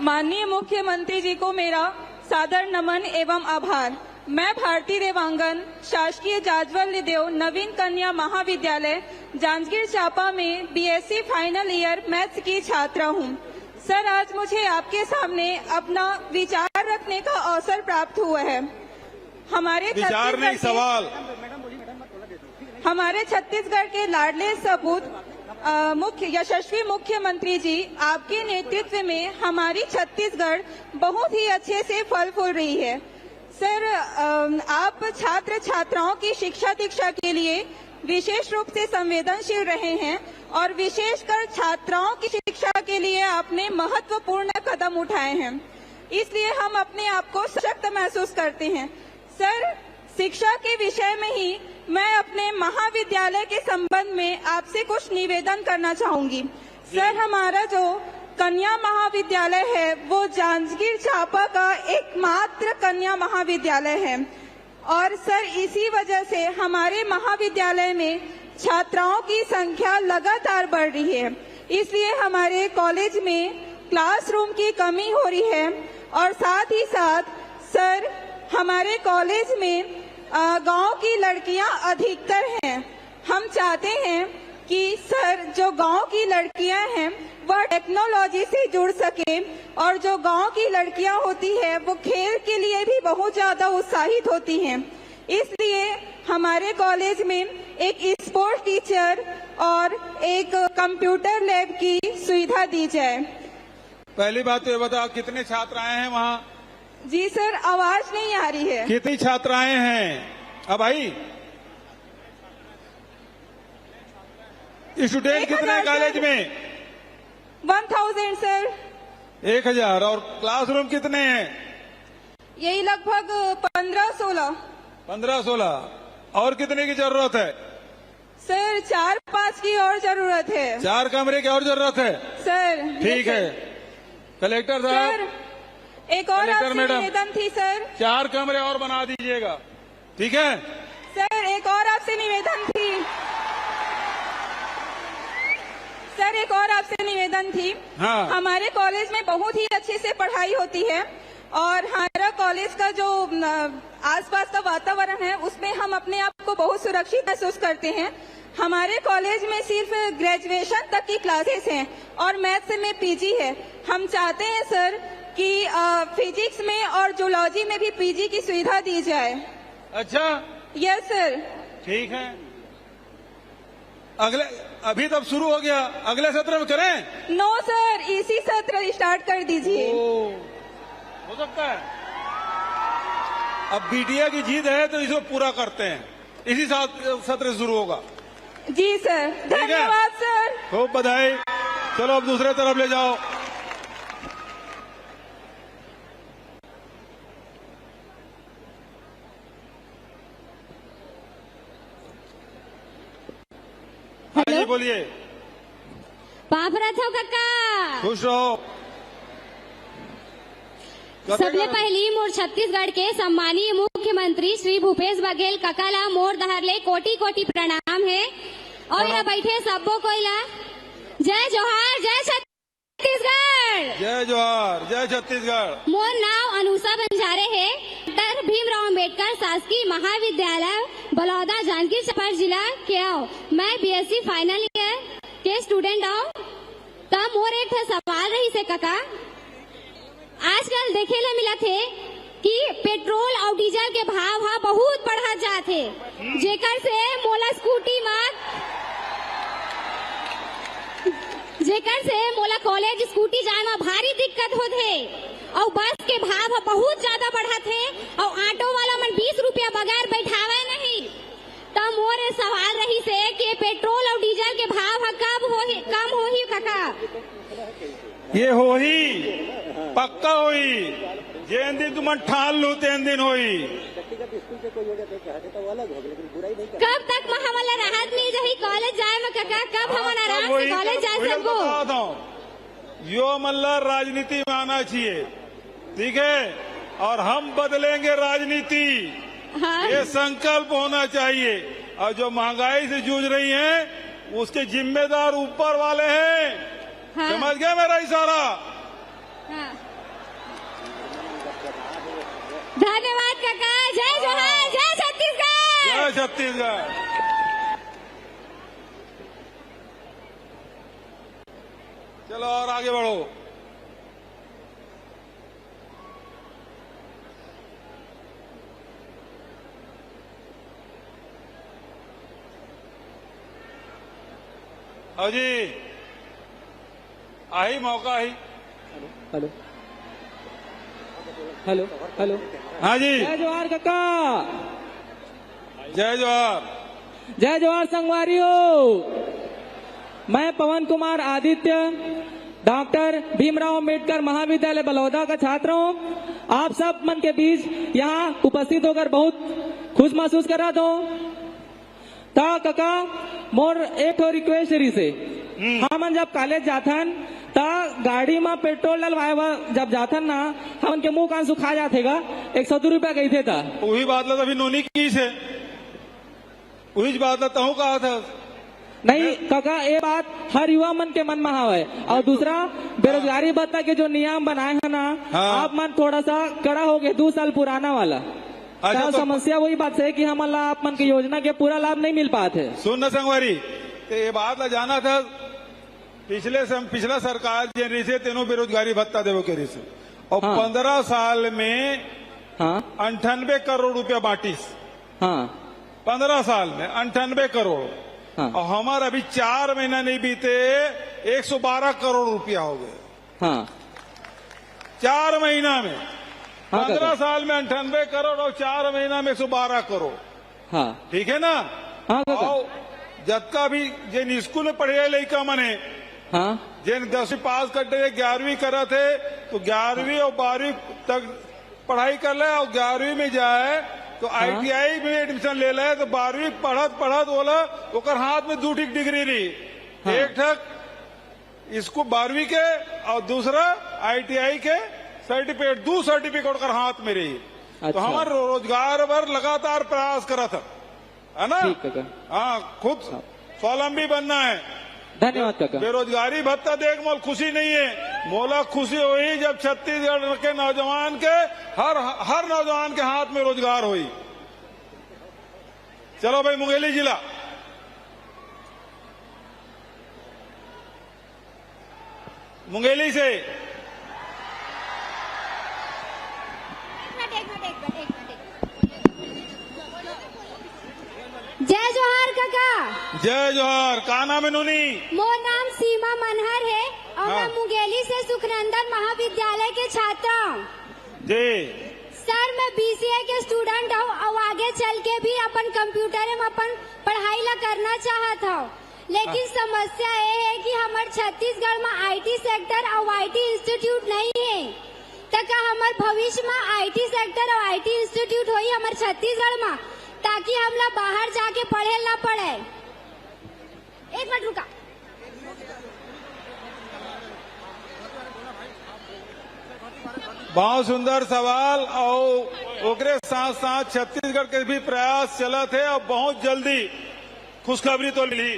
माननीय मुख्यमंत्री जी को मेरा सादर नमन एवं आभार। मैं भारती देवांगन शासकीय जाजवल्य देव नवीन कन्या महाविद्यालय जांजगीर चांपा में बीएससी फाइनल ईयर मैथ्स की छात्रा हूं। सर, आज मुझे आपके सामने अपना विचार रखने का अवसर प्राप्त हुआ है। हमारे छत्तीसगढ़ के लाडले सपूत यशस्वी मुख्यमंत्री जी, आपके नेतृत्व में हमारी छत्तीसगढ़ बहुत ही अच्छे से फल फूल रही है। सर, आप छात्र छात्राओं की शिक्षा दीक्षा के लिए विशेष रूप से संवेदनशील रहे हैं और विशेषकर छात्राओं की शिक्षा के लिए आपने महत्वपूर्ण कदम उठाए हैं। इसलिए हम अपने आप को सशक्त महसूस करते हैं। सर, शिक्षा के विषय में ही मैं अपने महाविद्यालय के संबंध में आपसे कुछ निवेदन करना चाहूंगी। सर, हमारा जो कन्या महाविद्यालय है वो जांजगीर चांपा का एकमात्र कन्या महाविद्यालय है और सर इसी वजह से हमारे महाविद्यालय में छात्राओं की संख्या लगातार बढ़ रही है। इसलिए हमारे कॉलेज में क्लासरूम की कमी हो रही है और साथ ही साथ सर हमारे कॉलेज में गांव की लड़कियां अधिकतर हैं। हम चाहते हैं कि सर जो गांव की लड़कियां हैं वह टेक्नोलॉजी से जुड़ सके और जो गांव की लड़कियां होती है वो खेल के लिए भी बहुत ज्यादा उत्साहित होती हैं। इसलिए हमारे कॉलेज में एक स्पोर्ट्स टीचर और एक कंप्यूटर लैब की सुविधा दी जाए। पहली बात तो ये बताओ कितने छात्राएं हैं वहाँ? जी सर, आवाज नहीं आ रही है। कितनी छात्राएं हैं? अब भाई स्टूडेंट कितने हैं कॉलेज में? 1000 सर। 1000। और क्लासरूम कितने हैं? यही लगभग 15-16। 15-16। और कितने की जरूरत है? सर 4-5 की और जरूरत है। 4 कमरे की और जरूरत है सर। ठीक है। कलेक्टर साहब, सर एक और आपसे निवेदन थी सर। 4 कमरे और बना दीजिएगा, ठीक है? सर एक और आपसे निवेदन थी। सर एक और आपसे निवेदन थी। हाँ। हमारे कॉलेज में बहुत ही अच्छे से पढ़ाई होती है और हमारा कॉलेज का जो आसपास का वातावरण है उसमें हम अपने आप को बहुत सुरक्षित महसूस करते हैं। हमारे कॉलेज में सिर्फ ग्रेजुएशन तक की क्लासेस हैं और मैथ्स में पीजी है। हम चाहते हैं सर कि फिजिक्स में और जूलॉजी में भी पीजी की सुविधा दी जाए। अच्छा, यस सर। ठीक है। अगले अभी तब शुरू हो गया, अगले सत्र में करें? नो सर, इसी सत्र स्टार्ट कर दीजिए। हो सकता है। अब बीटीए की जीत है तो इसको पूरा करते हैं, इसी सत्र से शुरू होगा। जी सर, धन्यवाद सर। खूब बधाई। चलो अब दूसरे तरफ ले जाओ। हेलो, बोलिए। पापराथव काका, खुश रहो। सबले पहली मोर छत्तीसगढ़ के सम्मानीय मुख्यमंत्री श्री भूपेश बघेल काकाला मोर दहरले कोटि कोटि प्रणाम है और यहाँ बैठे सबो कोइला जय जोहार, जय छत्तीसगढ़। जय जोहार, जय छत्तीसगढ़। मोर नाम अनुषा बंजारे है। डॉक्टर भीमराव अम्बेडकर शासकीय महाविद्यालय बलौदा जांजगीर चांपा जिला के आओ। मैं बीएससी फाइनल ईयर के स्टूडेंट आओ। तब मोर एक सवाल रही से काका, आजकल देखे ला मिला थे कि पेट्रोल और डीजल के भाव हा बहुत बढ़ा जाते, जेकर से मोला स्कूटी मोला कॉलेज स्कूटी जाए में भारी दिक्कत होते और बस के भाव हा बहुत ज्यादा बढ़ा थे और ऑटो वाला मन 20 रुपया बगैर बैठावे नहीं। तब मोर सवाल रही से कि पेट्रोल और डीजल के भाव हा कब कम होही काका? ये होही, पक्का होई। जेन दिन तुम ठान लू तेन दिन होई। कब तक हमारा राहत मिल जाही कॉलेज जाए में काका? कब हम आराम से कॉलेज जा सकबो? यो मतलब राजनीति में आना चाहिए, ठीक है? और हम बदलेंगे राजनीति। हाँ। ये संकल्प होना चाहिए। और जो महंगाई से जूझ रही हैं उसके जिम्मेदार ऊपर वाले हैं। हाँ। समझ गया मेरा इशारा? हाँ। धन्यवाद काका। जय जोहार, जय छत्तीसगढ़। जय छत्तीसगढ़। चलो और आगे बढ़ो। हाँ जी, आई मौका आई। Hello hello hello. हाँ जी, जय जोहार काका। जय जोहार। जय जवाहर संगवारियों। मैं पवन कुमार आदित्य डॉक्टर भीमराव अंबेडकर महाविद्यालय बलौदा का छात्र हूँ। आप सब मन के बीच यहाँ उपस्थित होकर बहुत खुश महसूस कर रहा हूँ। ता काका मोर एक रिक्वेस्ट रही से हम जब कॉलेज जाथन ता गाड़ी में पेट्रोल डलवाए जब जाथन ना हम के मुंह कान सुखा जातेगा 102 रुपया गई थे था वही बात ला अभी नोनी की से वही बात ला तहु कहा था नहीं काका ये बात हर युवा मन के मन में है। और दूसरा बेरोजगारी भत्ता के जो नियम बनाए हैं ना आप मन थोड़ा सा कड़ा हो गए 2 साल पुराना वाला। तो समस्या वही बात है कि हमारा आप मन की योजना के पूरा लाभ नहीं मिल पाते। सुन न संगवारी ये बात ला जाना था पिछला सरकार जे रही से तेनो बेरोजगारी भत्ता देवो के रही से और 15 साल में 98 करोड़ रुपया बांटीस। 15 साल में 98 करोड़ और हमारा अभी 4 महीना नहीं बीते 112 करोड़ रुपया हो गए 4 महीना में। 15 साल में 98 करोड़ और 4 महीना में 112 करोड़। ठीक है ना। और जबका भी जिन स्कूल में पढ़े लड़का मने जिन 10वीं पास करते 11वीं करा थे तो 11वीं और 12वीं तक पढ़ाई कर ले और 11वीं में जाए तो ITI में एडमिशन ले ले तो 12वीं पढ़त बोला ओकर हाथ में 2 डिग्री रही। एक ठक इसको 12वीं के और दूसरा ITI के सर्टिफिकेट 2 सर्टिफिकेट ओकर हाथ में रही। तो हमारे रोजगार पर लगातार प्रयास करा था है ना। हाँ खुद स्वावलंबी बनना है। धन्यवाद काका। बेरोजगारी भत्ता देख मोल खुशी नहीं है मोला खुशी हुई जब छत्तीसगढ़ के नौजवान के हर नौजवान के हाथ में रोजगार हुई। चलो भाई मुंगेली जिला मुंगेली से जय जोहार काका। जय जोहार। का नाम है नूनी? मोर नाम सीमा मनहर है और मैं मुंगेली से सुखनंदन महाविद्यालय के छात्र हूँ। जी सर मैं BCA के स्टूडेंट हूँ और आगे चल के भी अपन कंप्यूटर में अपन पढ़ाई ला करना चाहत हूँ। लेकिन समस्या ये है कि हमारे छत्तीसगढ़ में IT सेक्टर और IT इंस्टीट्यूट नहीं है। तक हमारे भविष्य में IT सेक्टर और IT इंस्टीट्यूट हुई हमारे छत्तीसगढ़ में ताकि हम लोग बाहर जाके पढ़े ना पड़े। एक मिनट रुका। बहुत सुंदर सवाल और ओकरे साथ साथ छत्तीसगढ़ के भी प्रयास चला थे और बहुत जल्दी खुशखबरी तो मिली।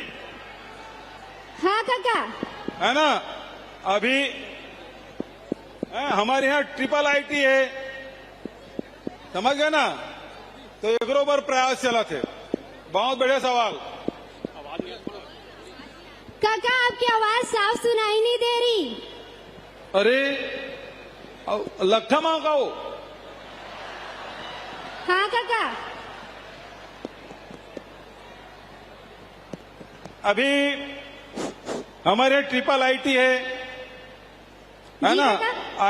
हाँ काका है ना। अभी हमारे यहाँ IIIT है समझ गए ना। तो एक पर प्रयास चला थे। बहुत बढ़िया सवाल। काका आपकी आवाज साफ सुनाई नहीं दे रही। अरे लखा माँ का हो। हाँ काका। अभी हमारे IIIT है ना।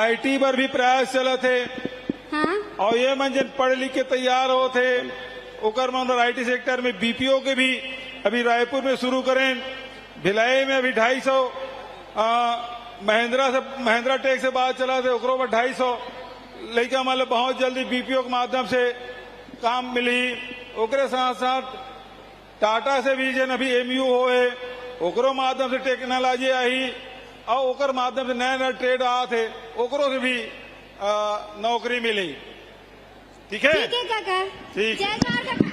IT पर भी प्रयास चला थे। और ये मंजन पढ़ लिख के तैयार हो थे ओकर मंदर IT सेक्टर में BPO के भी अभी रायपुर में शुरू करें। भिलाई में अभी 250 महिंद्रा टेक से बात चला थे ओकरो पर 250 लड़का मतलब बहुत जल्दी BPO के माध्यम से काम मिली। ओकरे साथ साथ टाटा से भी जन अभी MU होए ओकरो माध्यम से टेक्नोलॉजी आई और ओकर माध्यम से नया नया ट्रेड आ थे ओकरो से भी नौकरी मिली। ठीक है काका। ठीक जय जोहार काका।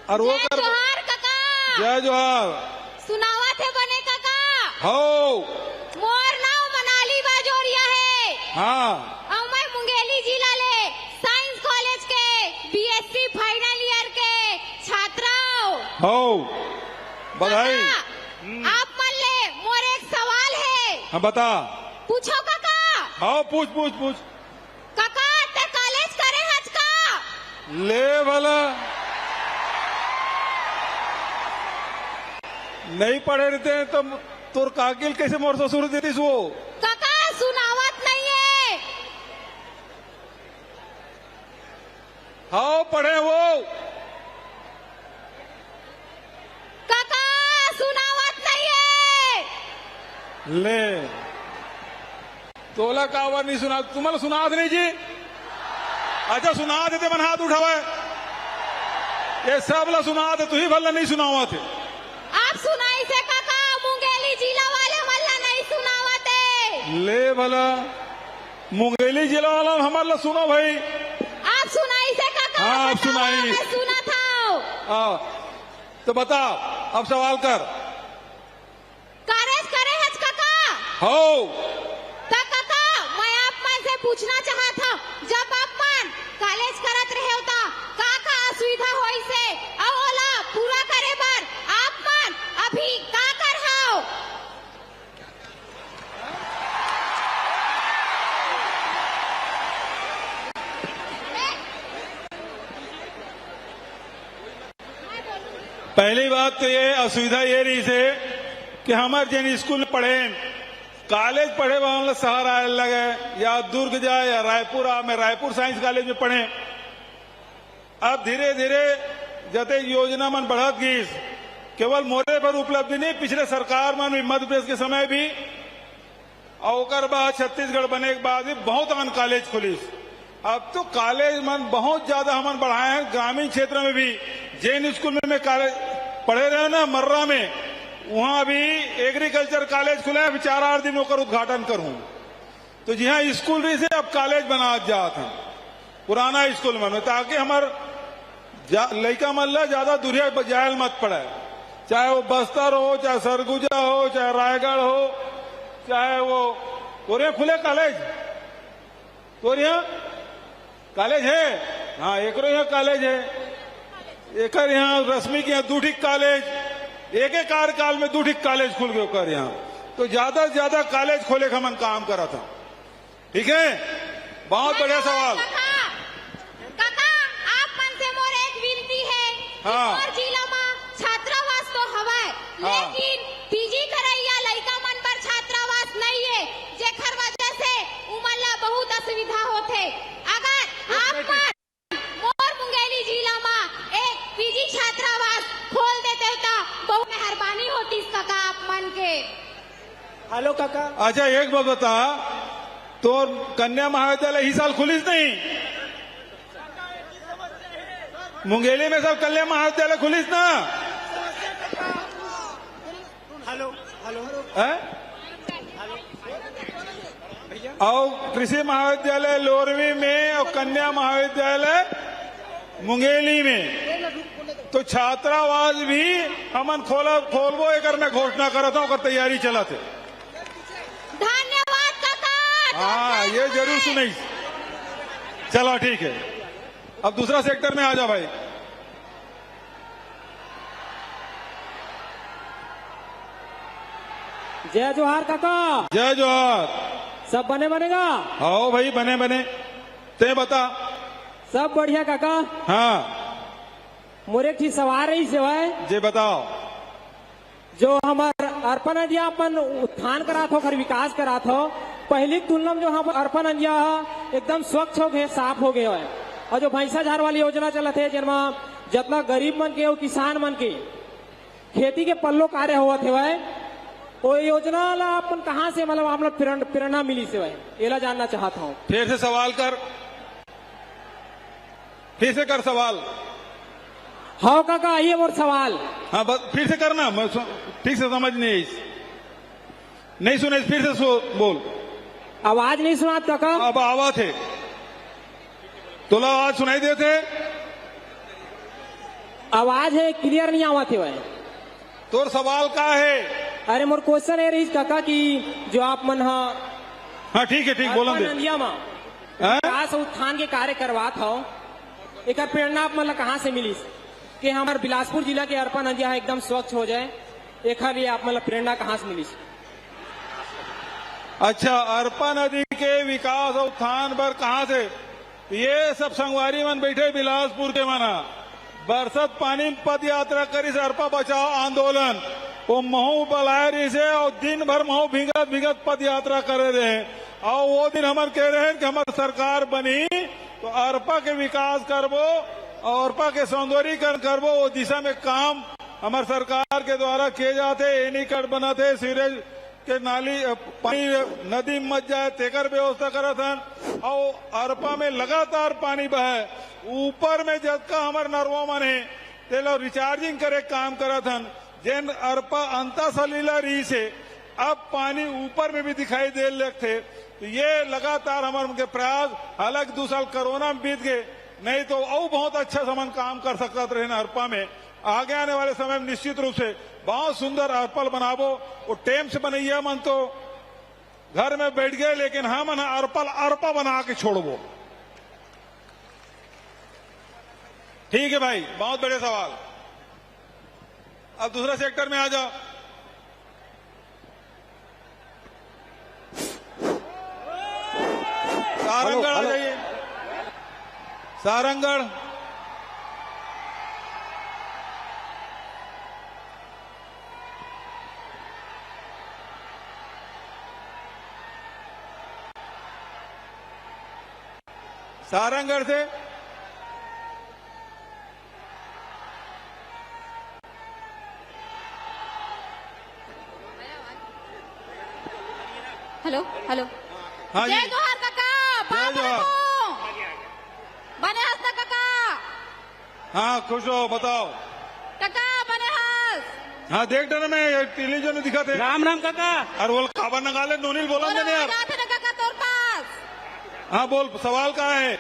और वो जय जोहार काका। जय जोहार। सुनावा थे बने काका। हो मोर नाम मनाली बाजोरिया है। हाँ और मैं मुंगेली जिला ले साइंस कॉलेज के BSc फाइनल ईयर के छात्र हो। बधाई। आप मान ले मोर एक सवाल है। हाँ बता। पूछो काका। हाँ पूछ पूछ पूछ। काका ते कॉलेज करे हज का ले भला नहीं पढ़े रहते तो तोर कागिल कैसे मोर ससुर देतीस वो काका सुनावत नहीं है। हाँ पढ़े वो काका सुनावत नहीं है। ले तोला कावर नहीं सुना तुम्हाला सुना नहीं जी। अच्छा सुना देते मन हाथ उठावे ये सब ला सुना दे तू ही भला नहीं सुनावा थे। आप सुनाई से काका मुंगेली जिला वाले मल्ला नहीं सुनावते। ले भला मुंगेली जिला वाला हमारे ला सुनो भाई। आप सुनाई से काका। हाँ आप सुनाई। मैं सुना था। तो बता अब सवाल कर। कारेज करे हज काका। हो काका मैं आप मन से पूछना चाहा था जब आप मन कॉलेज करत रहे होता का असुविधा होई से और ओला पूरा करे बर आप मन अभी का कर हाओ। पहली बात तो ये असुविधा ये रही से कि हमारे जिन स्कूल में पढ़े कॉलेज पढ़े वहां सहारा लगे या दुर्ग जाए या रायपुर मैं रायपुर साइंस कॉलेज में पढ़े। अब धीरे धीरे जते योजना मन बढ़त गई केवल मोरे पर उपलब्धि नहीं पिछले सरकार मन मध्य प्रदेश के समय भी और बाद छत्तीसगढ़ बने के बाद भी बहुत अन कॉलेज खुली। अब तो कॉलेज मन बहुत ज्यादा हमन बढ़ाए हैं ग्रामीण क्षेत्र में भी। जैन स्कूल में मैं कॉलेज पढ़े रहे ना मर्रा में वहां अभी एग्रीकल्चर कॉलेज खुला है। अभी 4 दिन होकर उद्घाटन करूं तो जी हाँ स्कूल भी से अब कॉलेज बना जाते हैं पुराना स्कूल में ताकि हमार लड़का मल्ला ज्यादा दूरिया जायल मत पड़े। चाहे वो बस्तर हो चाहे सरगुजा हो चाहे रायगढ़ हो चाहे वो कोरिया खुले कॉलेज कोरिया कॉलेज है। हाँ एक यहाँ कॉलेज है एक यहाँ रश्मि के यहाँ दूठी कॉलेज एक कार्यकाल में दूठी कॉलेज खुल गए कर यहाँ तो ज्यादा से ज्यादा कॉलेज खोले का मन काम करा था। ठीक है बहुत बढ़िया सवाल। काका आप मन से मोर एक विनती है। हाँ। और जिला में छात्रावास तो हवा लेकिन पीजी करैया लड़का मन पर छात्रावास नहीं है जेखर वजह से उमला बहुत असुविधा होते। अगर आप मन मोर मुंगेली जिला में एक पीजी छात्रावास खोल देते तो बहुत मेहरबानी होती काका आप मन के। हेलो काका। अच्छा एक बात बता तो कन्या महाविद्यालय ही साल खुलीस नहीं मुंगेली में सब कन्या महाविद्यालय खुलीस ना। हेलो हेलो और कृषि महाविद्यालय लोरवी में और कन्या महाविद्यालय मुंगेली में तो छात्रावास भी हमन खोलबो एक मैं घोषणा करता हूँ तैयारी चला थे। धन्यवाद काका। हाँ ये जरूर सुनाई। चलो ठीक है अब दूसरा सेक्टर में आ जा भाई। जय जोहार काका। जय जोहार। सब बने बनेगा। आओ भाई बने बने ते बता। सब बढ़िया काका। हाँ मोरे की सवार रही सेवाए जे बताओ जो हमार अर्पण अंजिया अपन उत्थान करा थो खर विकास करा थो पहली तुलना में जो हम अर्पण अंजिया एकदम स्वच्छ हो गए साफ हो गए है। और जो भैंसा झार वाली योजना चलत है जिनमा जितना गरीब मन के और किसान मन के खेती के पल्लो कार्य हुआ थे वह वो योजना ला अपन कहाँ से मतलब हम लोग प्रेरणा मिली से वह ये जानना चाहता हूँ। फिर से सवाल कर फिर से कर सवाल। हाँ काका आइए मोर सवाल। हाँ बस फिर से करना मैं ठीक से समझ नहीं सुने फिर से बोल। आवाज नहीं सुना काका। अब आवाज थे तोला आवाज सुनाई देते आवाज है क्लियर नहीं आवा थे वह। तोर सवाल का है। अरे मोर क्वेश्चन है रही काका की जो आप मन हाँ ठीक है ठीक बोला दे विकास उत्थान के कार्य करवात हो एक प्रेरणा आप मतलब कहाँ से मिली कि हमारे बिलासपुर जिला के अर्पण अंजिया एकदम स्वच्छ हो जाए एक लिए आप मतलब प्रेरणा कहाँ से मिली। अच्छा अर्पण नदी के विकास और उत्थान पर कहाँ से ये सब संगवारी मन बैठे बिलासपुर के मना बरसत पानी पद यात्रा करी अर्पा बचाओ आंदोलन वो महू बलाए रही से और दिन भर महू भीगत भीगत पद यात्रा करे रहे। और वो दिन हमारे कह रहे हैं कि हमारी सरकार बनी तो अरपा के विकास करबो और अरपा के सौंदर्यीकरण करबो, वो दिशा में काम हमारे सरकार के द्वारा किए जाते। एनीकट बनाते, सीवरेज के नाली पानी नदी मच जाए तेकर व्यवस्था करत हन। और अरपा में लगातार पानी बहे, ऊपर में जबका हमारे नरवा मन है ते लोग रिचार्जिंग करे काम करत हन। जेन अरपा अंता सलीला रही से अब पानी ऊपर में भी दिखाई दे लगते। तो ये लगातार हमारे उनके प्रयास, हालांकि 2 साल कोरोना में बीत गए, नहीं तो और बहुत अच्छा समन काम कर सकता रहे न अरपा में। आगे आने वाले समय में निश्चित रूप से बहुत सुंदर अरपल बनाबो। वो टेम से बनैया मन तो घर में बैठ गए, लेकिन हम अरपल अरपा बना के छोड़बो। ठीक है भाई, बहुत बड़े सवाल। अब दूसरा सेक्टर में आ जाओ। सारंगढ़ आ जाइए। सारंगढ़ सारंगढ़ से हेलो हेलो। हाँ जी, जय जोहार काका। जय जोहार। बने हंस ना काका। हाँ खुश हो, बताओ काका बने हंस। हाँ देख डर में टेलीविजन में दिखा थे। राम राम काका। और वो खबर नगाले नोनील बोला और यार। आवाज आते ना काका तोर पास। हाँ बोल, सवाल कहाँ है?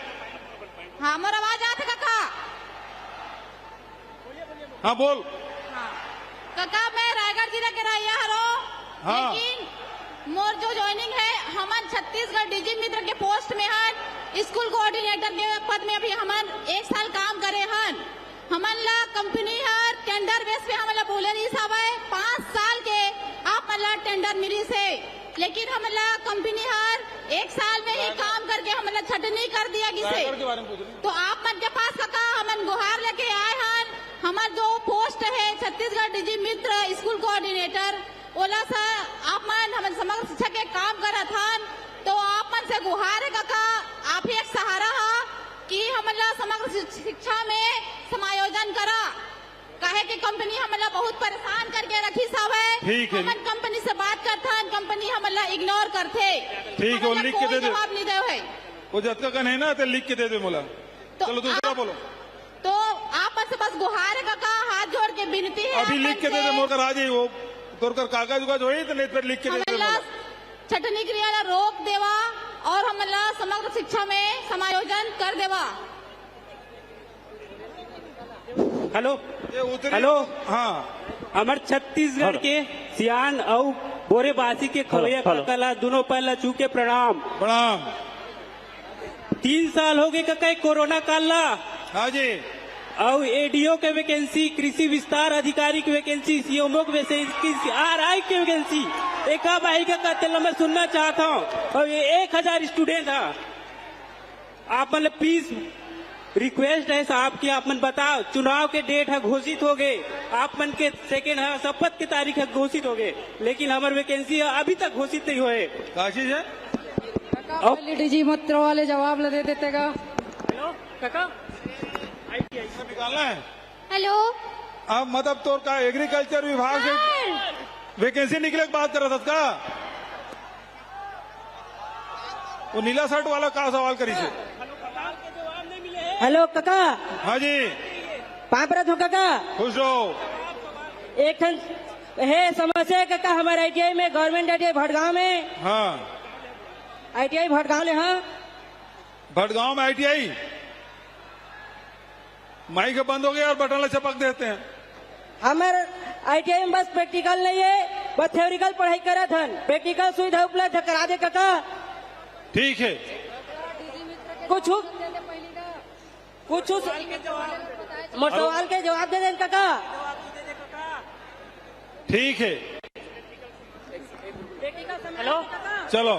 हाँ मोर आवाज आते काका। हाँ बोल। काका मैं रायगढ़ जिला के रहिया हरो। हाँ। लेकिन मोर जो ज्वाइनिंग है हमन छत्तीसगढ़ डीजी मित्र के पोस्ट में हन। स्कूल कोऑर्डिनेटर के पद में भी हमन 1 साल काम करे हन। हमन ला कंपनी हर टेंडर बेस पे हमन ला बोले रही साहब 5 साल के आप मन ला टेंडर मिली से, लेकिन हमन ला कंपनी हर 1 साल में ही काम करके हमन ला छटनी कर दिया गिसे। तो आप मन के पास काका हमन गुहार लेके आए हन। हमार जो पोस्ट है छत्तीसगढ़ डीजी मित्र स्कूल कोऑर्डिनेटर, ओला सा आप मन हमन समग्र शिक्षा के काम करत हन। तो आप मन से गुहार है काका, आप ही एक सहारा हा कि हमन ला समग्र शिक्षा में समायोजन करा। काहे कि कंपनी हमन ला बहुत परेशान करके रखी सब है। ठीक है। हमन कंपनी से बात करते हैं, कंपनी हमन ला इग्नोर करते। ठीक है, वो लिख के दे दे। जवाब नहीं दे है। वो जतका कन है ना तो लिख के दे दे मोला। चलो दूसरा बोलो। तो आप मन से बस गुहार है काका, हाथ जोड़ के विनती है। अभी लिख के दे दे मोकर आ जाइए। वो तोर कर कागज उगज होई तो नहीं फिर लिख के दे दे मोला। छटनी क्रिया ला रोक देवा और हमन ला समग्र शिक्षा में समायोजन कर देवा। हेलो उतरी। हेलो। हाँ हमार छत्तीसगढ़ के सियान और बोरेबासी के खवैया काका दोनों पहला चूके प्रणाम। प्रणाम। 3 साल हो गए काका कोरोना काल ला। हाँ जी। और एडीओ के वैकेंसी, कृषि विस्तार अधिकारी की वैकेंसी, सीएमओ की वैकेंसी, आरआई की वैकेंसी एक भाई का कहते मैं सुनना चाहता हूँ। और ये 1000 स्टूडेंट है। आप मतलब प्लीज रिक्वेस्ट है साहब कि आप मन बताओ, चुनाव के डेट है घोषित हो गए, आप मन के सेकेंड है शपथ की तारीख है घोषित हो गए, लेकिन हमारे वैकेंसी अभी तक घोषित नहीं हुए। क्या चीज है? डीजी मित्र वाले जवाब ले दे देते का। हेलो काका, निकालना है। हेलो। अब मतलब तोर का एग्रीकल्चर विभाग से वैकेंसी निकले की बात कर रहा था का? वो नीला शर्ट वाला का सवाल करी से? हेलो काका। हाँ जी। पापरत हो काका। खुश हो। एक ठन है समस्या है काका हमारे ITI में, गवर्नमेंट ITI भटगांव में। हाँ ITI भटगांव ले। हाँ भटगांव में ITI माइक बंद हो गया और बटन चपक देते हैं। हमारे ITI में बस प्रैक्टिकल नहीं है, बस थ्योरिकल पढ़ाई करा था। प्रैक्टिकल सुविधा उपलब्ध करा दे काका। ठीक है। कुछ सवाल के जवाब दे दें काका। ठीक है। हेलो चलो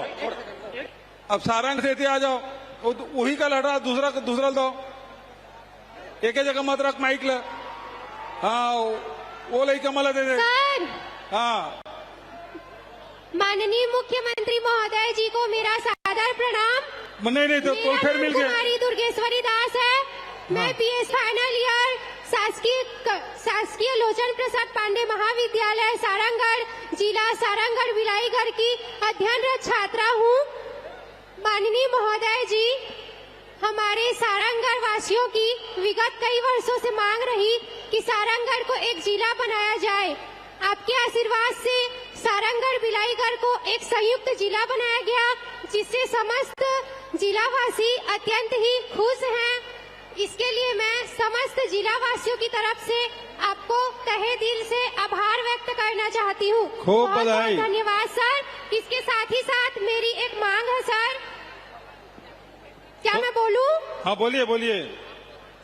अब सारंग से आ जाओ। वही का लड़ रहा, दूसरा दो। एक जगह मत रख माइक ले। हाँ वो लई कमला दे दे। सर हाँ, माननीय मुख्यमंत्री महोदय जी को मेरा सादर प्रणाम। नहीं तो मेरा फिर नाम मिल गया। कुमारी दुर्गेश्वरी दास है। मैं बीएस फाइनल ईयर शासकीय लोचन प्रसाद पांडे महाविद्यालय सारंगगढ़ जिला सारंगगढ़ बिलाईगढ़ की अध्ययनरत छात्रा हूँ। माननीय महोदय जी, हमारे सारंगगढ़ वासियों की विगत कई वर्षों से मांग रही कि सारंगगढ़ को एक जिला बनाया जाए। आपके आशीर्वाद से सारंगगढ़ बिलाईगढ़ को एक संयुक्त जिला बनाया गया, जिससे समस्त जिलावासी अत्यंत ही खुश हैं। इसके लिए मैं समस्त जिलावासियों की तरफ से आपको तहे दिल से आभार व्यक्त करना चाहती हूँ। खूब बहुत बधाई। धन्यवाद सर। इसके साथ ही साथ मेरी एक मांग है सर। क्या मैं बोलूं? हाँ, बोलिए बोलिए।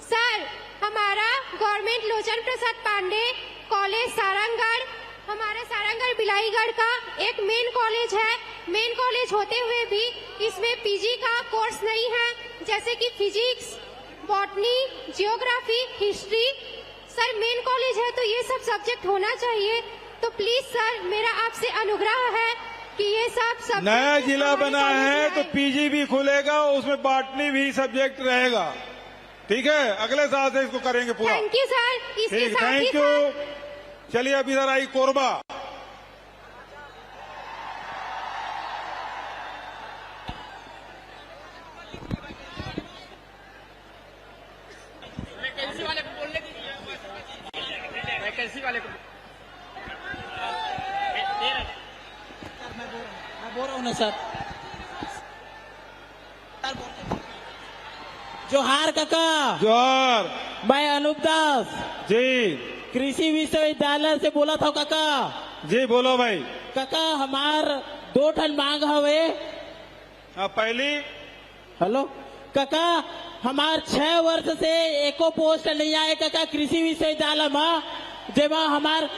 सर, हमारा गवर्नमेंट लोचन प्रसाद पांडे कॉलेज सारंगगढ़, हमारा सारंगगढ़ बिलाईगढ़ का एक मेन कॉलेज है। मेन कॉलेज होते हुए भी इसमें पीजी का कोर्स नहीं है, जैसे कि physics, botany, geography, history. Sir, main college है तो ये सब सब्जेक्ट होना चाहिए। तो प्लीज सर, मेरा आपसे अनुग्रह है कि ये सब नया जिला बना है तो पीजी भी खुलेगा, उसमें बॉटनी भी सब्जेक्ट रहेगा। ठीक है, अगले साल से इसको करेंगे पूरा। Thank you sir. इसके ठीक, साथ ही थैंक यू। चलिए, अब इधर आई कोरबा। वैकेंसी वाले को मैं बोल रहा हूँ ना सर। जोहार काका। जोहार। मैं अनूप दास जी, कृषि विश्वविद्यालय से बोला था काका। जी बोलो भाई। काका, हमार 2 ठन मांग हवे। पहली, हेलो काका, हमार 6 वर्ष से एको पोस्ट नहीं आए काका कृषि विश्वविद्यालय में, जेमा हमार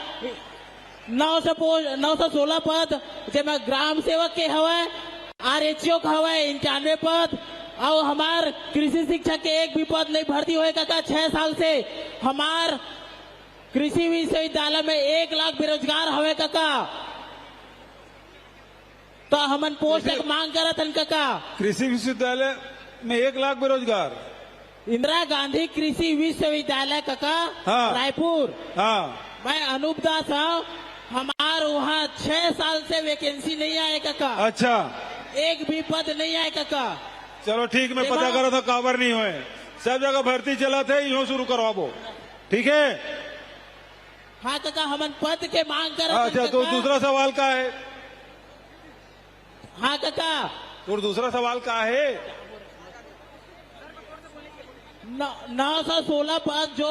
916 पद, जेमा ग्राम सेवक के हवे, आरएचओ के हवे 91 पद, और हमार कृषि शिक्षक के एक भी पद नहीं भर्ती हुए काका 6 साल से। हमार कृषि विश्वविद्यालय में 1 लाख बेरोजगार हवे काका, तो हमन पोस्ट की मांग करत हन काका। कृषि विश्वविद्यालय में 1 लाख बेरोजगार। इंदिरा गांधी कृषि विश्वविद्यालय काका, हाँ। रायपुर। हाँ, मैं अनूप दास हूँ। हमार वहाँ 6 साल से वैकेंसी नहीं आए काका। अच्छा, एक भी पद नहीं आए काका। चलो ठीक, मैं पता करा था काबर नहीं हुए। सब जगह भर्ती चला थे, यूं शुरू करवाबो। ठीक है। हाँ काका, हमन पद के मांग कर। अच्छा, तो दूसरा सवाल का है? हाँ काका, तो दूसरा सवाल का है? 916 पद जो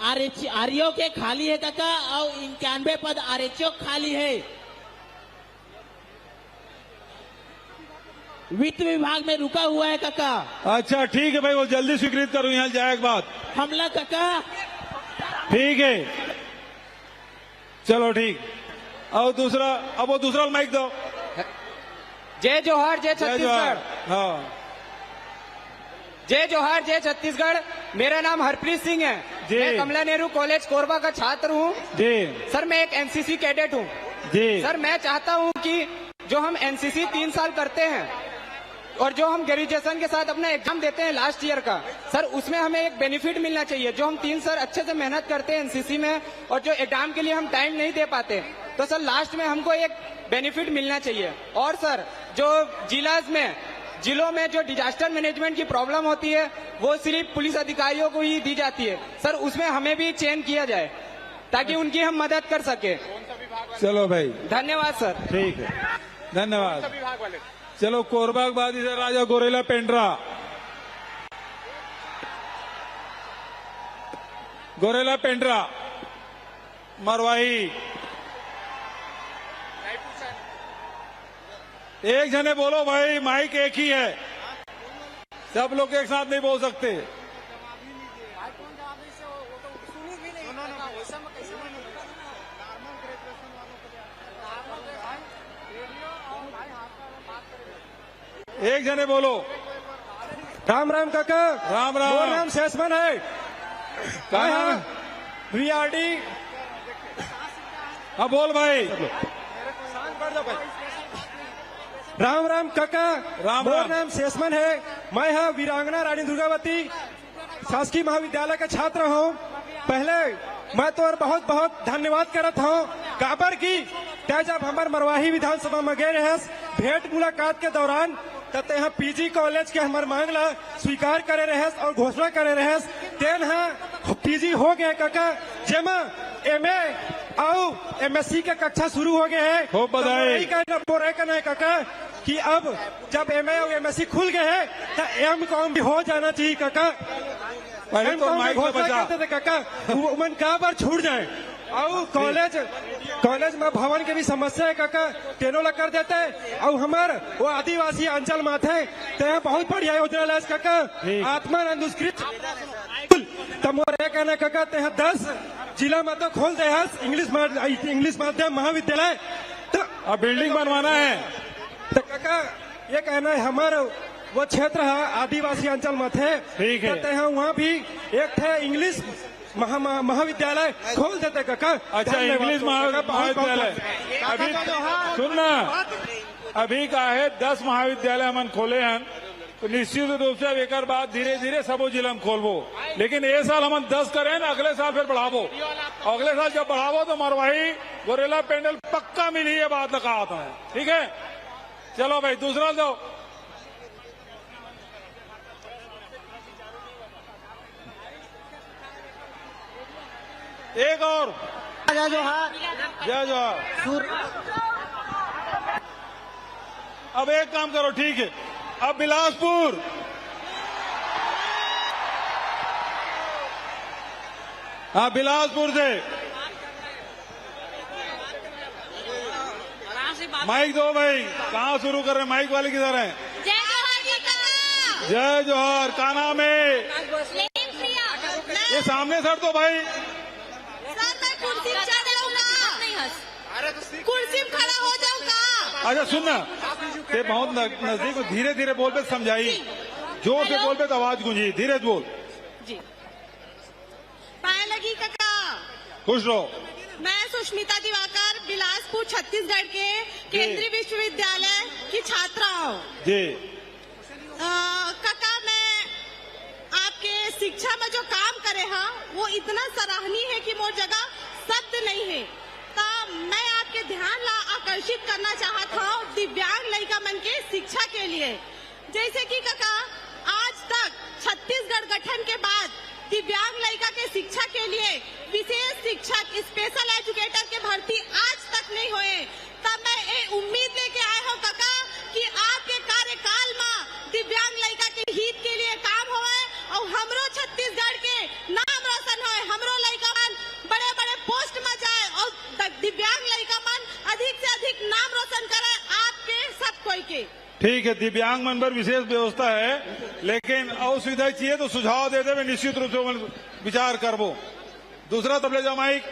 आरओ के खाली है काका, और 91 पद आरएचओ खाली है। वित्त विभाग में रुका हुआ है काका। अच्छा ठीक है भाई, वो जल्दी स्वीकृत करूं, यहाँ जाए बात। हमला काका। ठीक है, चलो ठीक। और दूसरा, अब वो दूसरा माइक दो। जय जोहार, जय छत्तीसगढ़। हाँ, जय जोहार, जय छत्तीसगढ़। मेरा नाम हरप्रीत सिंह है। मैं कमला नेहरू कॉलेज कोरबा का छात्र हूँ। जी सर, मैं एक एनसीसी कैडेट हूँ। जी सर, मैं चाहता हूँ कि जो हम एनसीसी 3 साल करते हैं और जो हम ग्रेजुएशन के साथ अपना एग्जाम देते हैं लास्ट ईयर का, सर उसमें हमें एक बेनिफिट मिलना चाहिए। जो हम 3 साल अच्छे से मेहनत करते हैं एनसीसी में और जो एग्जाम के लिए हम टाइम नहीं दे पाते, तो सर लास्ट में हमको एक बेनिफिट मिलना चाहिए। और सर, जो जिलों में जो डिजास्टर मैनेजमेंट की प्रॉब्लम होती है, वो सिर्फ पुलिस अधिकारियों को ही दी जाती है। सर, उसमें हमें भी चयन किया जाए ताकि उनकी हम मदद कर सके। चलो भाई, धन्यवाद सर। ठीक है, धन्यवाद। चलो, कोरबा के बाद इधर राजा गोरेला पेंड्रा। गोरेला पेंड्रा मरवाही। एक जने बोलो भाई, माइक एक ही है, सब लोग एक साथ नहीं बोल सकते। एक जने बोलो। राम राम काका। राम राम। मेरा नाम शेषमन है। क्या नाम? VRD हाँ बोल भाई। राम राम काका। राम मेरा राम। नाम शेषमन है। मैं यहाँ वीरांगना रानी दुर्गावती शासकीय महाविद्यालय का छात्र हूँ। पहले मैं तो बहुत बहुत धन्यवाद करत हूँ काबर की त्या जब हमारे मरवाही विधानसभा में गए रहे भेंट मुलाकात के दौरान तब यहाँ पीजी कॉलेज के हमारे मांग ला स्वीकार करे रहे और घोषणा करे रहे तेन पीजी हो गए काका जेमा एमए और एमएससी के कक्षा शुरू हो गए हैं। खूब बधाई। कहना है काका कि अब जब एमए और एमएससी खुल गए हैं तो एमकॉम भी हो जाना चाहिए काका। पहले तो माइक पे बचा। करते थे काका उमन का बार छूट जाए और कॉलेज में भवन के भी समस्या है काका टेनो लग कर देते हैं और हमार वो आदिवासी अंचल में थे तो यहाँ बहुत बढ़िया योजना लाज काका आत्मानंद उत्कृष्ट तब मोर कहना काका ते 10 जिला में तो खोल दे इंग्लिश माध्यम महाविद्यालय तो अब बिल्डिंग बनवाना है तो काका ये कहना है हमारे वो क्षेत्र है आदिवासी अंचल में थे ठीक है। तो वहाँ भी एक थे इंग्लिश महाविद्यालय खोल देते काका। अच्छा इंग्लिश महाविद्यालय अभी सुनना अभी का है 10 महाविद्यालय हमन खोले हैं तो निश्चित रूप से अब एक बाद धीरे धीरे सबो जिला में खोलबो लेकिन ये साल हम 10 करें ना अगले साल फिर बढ़ावो अगले साल जब बढ़ावो तो मरवाही गोरेला पेंडल पक्का मिली ये बात लगा आता है। ठीक है चलो भाई दूसरा दो। एक और जय जोहार। जय जोहार। अब एक काम करो ठीक है अब बिलासपुर हाँ बिलासपुर से माइक दो भाई कहाँ शुरू कर रहे हैं माइक वाले किधर हैं। जय जोहार का नाम है ये सामने सर तो भाई कुर्सी में खड़ा हो जाऊंगा। अच्छा सुनना ते बहुत नजदीक धीरे धीरे बोल पे समझाई जोर से बोल पे तो आवाज गूंजी धीरे बोल जी। पाए लगी काका। खुश रहो। मैं सुष्मिता दिवाकर बिलासपुर छत्तीसगढ़ के केंद्रीय विश्वविद्यालय की छात्रा हूँ जी। काका मैं आपके शिक्षा में जो काम करे हैं वो इतना सराहनीय है कि मोर जगह शब्द नहीं है। तो मैं आपके ध्यान ला आकर्षित करना चाहता हूँ दिव्यांग लड़का मन के शिक्षा के लिए। जैसे कि काका आज तक छत्तीसगढ़ गठन के बाद दिव्यांग लड़का के शिक्षा के लिए विशेष शिक्षक स्पेशल एजुकेटर के भर्ती आज तक नहीं हुए। तब मैं ये उम्मीद लेके आए हूँ काका कि आपके कार्यकाल में दिव्यांग लड़का के हित के लिए काम होए और हमरो छत्तीसगढ़ के नाम रोशन होए हमरो लड़का मन बड़े बड़े पोस्ट में जाए और दिव्यांग लड़का मन अधिक से अधिक नाम रोशन करे आपके सब कोई के। ठीक है दिव्यांग मन पर विशेष व्यवस्था है लेकिन और सुविधा चाहिए तो सुझाव दे दे निश्चित रूप से विचार करबो। दूसरा तब ले जाओ माइक।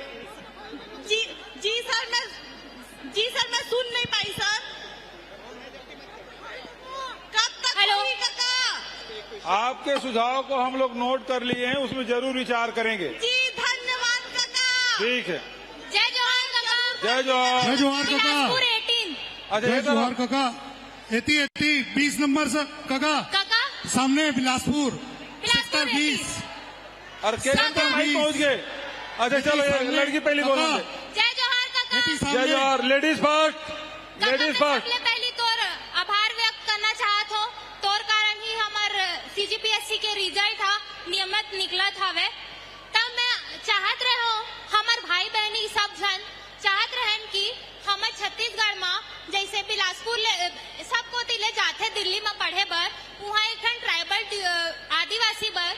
जी सर मैं सुन नहीं पाई सर। कब तक होगी काका? आपके सुझाव को हम लोग नोट कर लिए हैं उसमें जरूर विचार करेंगे। जी धन्यवाद काका। ठीक है जय जोहार काका। जय जोहार। जय जोहार काका। अच्छा जय जोहार काका। 20 नंबर से काका सामने बिलासपुर सेक्टर 20 और केंद्र माइक पहुंच गए। अच्छा चलो ये लड़की पहली बोलेंगे। जय जोहार काका। जय जोहार। Ladies first. Ladies first. पहली तोर आभार व्यक्त करना चाहत हो तोर कारण ही हमार सीजीपीएससी के रिजल्ट था नियमित निकला था वे तब मैं चाहत रहे हो हमार भाई बहनी सब जन चाहत रहन की हमार छत्तीसगढ़ में जैसे बिलासपुर सब कोती ले जाते दिल्ली में पढ़े बर वहाँ एक ट्राइबल आदिवासी बर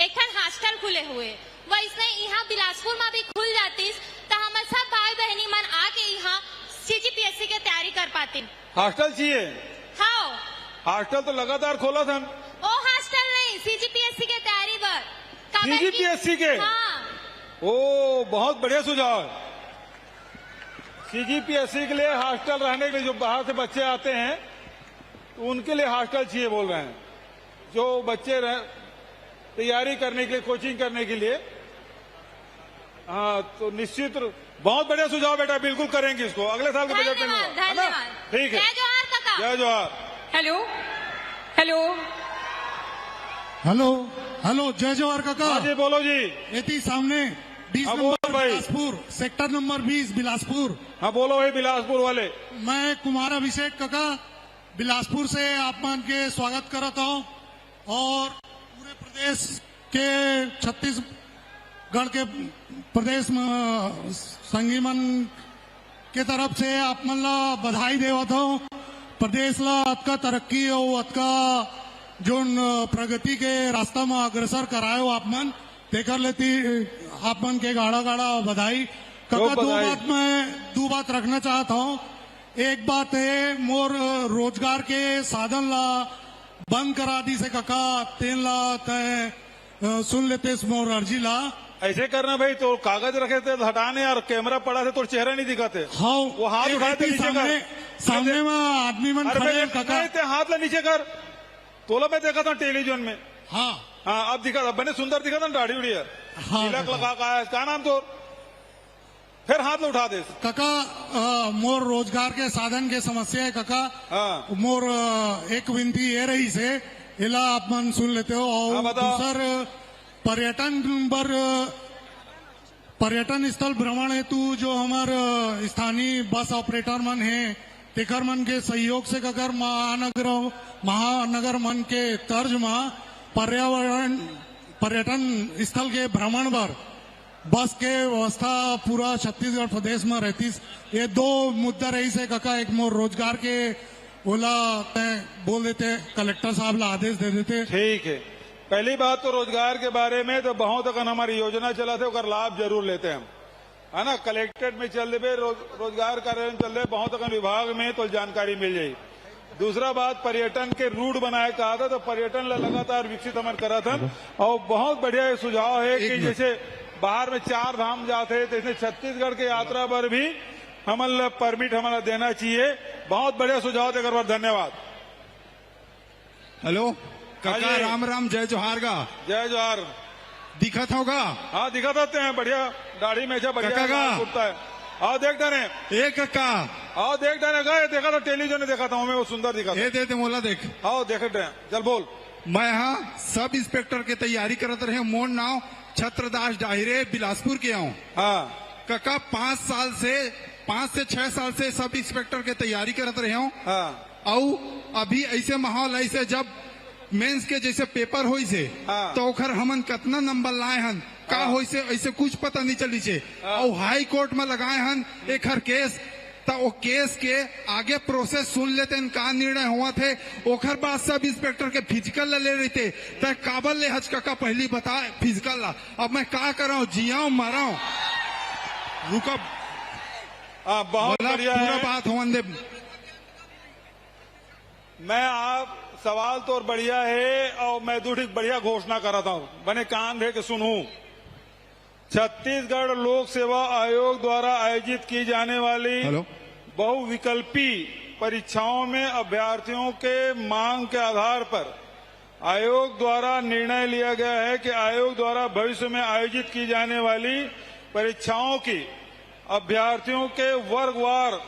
एक हॉस्टल खुले हुए वैसे यहाँ बिलासपुर में भी खुल जाती तो हमारे सब भाई बहनी मन आके यहाँ सीजीपीएससी की तैयारी कर पाती। हॉस्टल चाहिए। हाँ हॉस्टल तो लगातार खोला था। ओ हॉस्टल नहीं सीजीपीएससी के तैयारी पर। सीजीपीएससी के हाँ। ओ बहुत बढ़िया सुझाव है। सीजीपीएससी के लिए हॉस्टल रहने के लिए जो बाहर से बच्चे आते हैं तो उनके लिए हॉस्टल चाहिए बोल रहे हैं जो बच्चे तैयारी करने के लिए कोचिंग करने के लिए। हाँ तो निश्चित बहुत बढ़िया सुझाव बेटा, बिल्कुल करेंगे इसको अगले साल के बजट में, है ना? ठीक है, जय जोहार काका। जय जोहार। हेलो हेलो हेलो हेलो, जय जोहार काका। हाँ जी, बोलो जी। एती सामने 20 हाँ, बोलो नंबर भाई। Bilaspur, sector number 20 Bilaspur. हाँ बोलो भाई, बिलासपुर वाले। मैं कुमार अभिषेक काका बिलासपुर से आप मान के स्वागत करता हूँ और पूरे प्रदेश के छत्तीसगढ़ के प्रदेश में संगी मन के तरफ से आप मन ला बधाई देवत हूँ। प्रदेश ला अतका तरक्की और अतका जो प्रगति के रास्ता में अग्रसर करायो आप मन, तेकर लेती आप मन के गाड़ा गाड़ा बधाई। काका दो बात रखना चाहता हूँ। एक बात है, मोर रोजगार के साधन ला बंद करा दी से काका, तेन ला तय सुन लेते मोर अर्जी ला। ऐसे करना भाई, तो कागज रखे थे हटाने और कैमरा पड़ा थे तो चेहरा नहीं दिखाते। हाँ, वो हाथ उठाए थे नीचे कर, सामने में आदमी मन खड़े काका, हाथ ला नीचे कर। तोला मैं देखा था टेलीविजन में। हाँ हाँ, अब दिखा था, बने सुंदर दिखा था, दाढ़ी उड़ी है, तिलक लगा का है, क्या नाम तो, फिर हाथ उठा दे काका। मोर रोजगार के साधन के समस्या है काका। हाँ। मोर एक विनती ये रही से इला आप मन सुन लेते हो। और दूसर पर्यटन स्थल भ्रमण हेतु जो हमार स्थानीय बस ऑपरेटर मन है, तेकर मन के सहयोग से काकर महानगर मन के तर्ज में पर्यटन स्थल के भ्रमण पर बस के व्यवस्था पूरा छत्तीसगढ़ प्रदेश में रहती। ये दो मुद्दा रही से काका। एक मोर रोजगार के ओला बोल देते, कलेक्टर साहब ला आदेश दे देते। ठीक है, पहली बात तो रोजगार के बारे में तो बहुत अगर हमारी योजना चला थे, उसका लाभ जरूर लेते हैं हम, है ना? कलेक्ट्रेट में चल रहे, रोजगार कार्यालय में चल रहे, बहुत अगर विभाग में तो जानकारी मिल जाएगी। दूसरा बात, पर्यटन के रूट बनाए कहा था, तो पर्यटन लगातार विकसित हमारे करा था। और बहुत बढ़िया सुझाव है कि जैसे बाहर में 4 धाम जाते, तो इसने छत्तीसगढ़ के यात्रा पर भी हमारा परमिट हमारा देना चाहिए। बहुत बढ़िया सुझाव देकर बार धन्यवाद। हेलो काका, राम राम, जय जोहार का। जय जोहार। दिखत होगा? हाँ दिखा देते हैं, बढ़िया दाढ़ी में बढ़िया उठता है। आओ देख डाने एक काका, आओ देख डाने गए, देखा था टेलीविजन में, देखा था मैं, वो सुंदर दिखा था। दे मोला देख। आओ देख रहे, चल बोल। मैं यहाँ सब इंस्पेक्टर के तैयारी करत रहे। मोर नाव छत्रदास डाहिरे, बिलासपुर के आऊँ। हाँ काका, 5 से 6 साल से सब इंस्पेक्टर के तैयारी करत रहे हूँ। हाँ। और अभी ऐसे माहौल ऐसे, जब मेंस के जैसे पेपर होई से, हाँ। तो ओखर हमन कितना नंबर लाए हन, का होई से ऐसे कुछ पता नहीं चली से। और हाई कोर्ट में लगाए हन एक हर केस, तो वो केस के आगे प्रोसेस सुन लेते हैं, का निर्णय हुआ थे, ओखर बाद सब इंस्पेक्टर के फिजिकल ले रहे थे। तय काबल ले हचका का पहली बता फिजिकल ला। अब मैं का कर रहा हूँ, जियाऊं मराऊं? रुको, बहुत बढ़िया पूरा है। बात होने दे। मैं आप सवाल तो बढ़िया है, और मैं दूसरी बढ़िया घोषणा कर रहा हूँ, बने कान दे के सुनूं। छत्तीसगढ़ लोक सेवा आयोग द्वारा आयोजित की जाने वाली बहुविकल्पी परीक्षाओं में अभ्यर्थियों के मांग के आधार पर आयोग द्वारा निर्णय लिया गया है कि आयोग द्वारा भविष्य में आयोजित की जाने वाली परीक्षाओं की अभ्यर्थियों के वर्गवार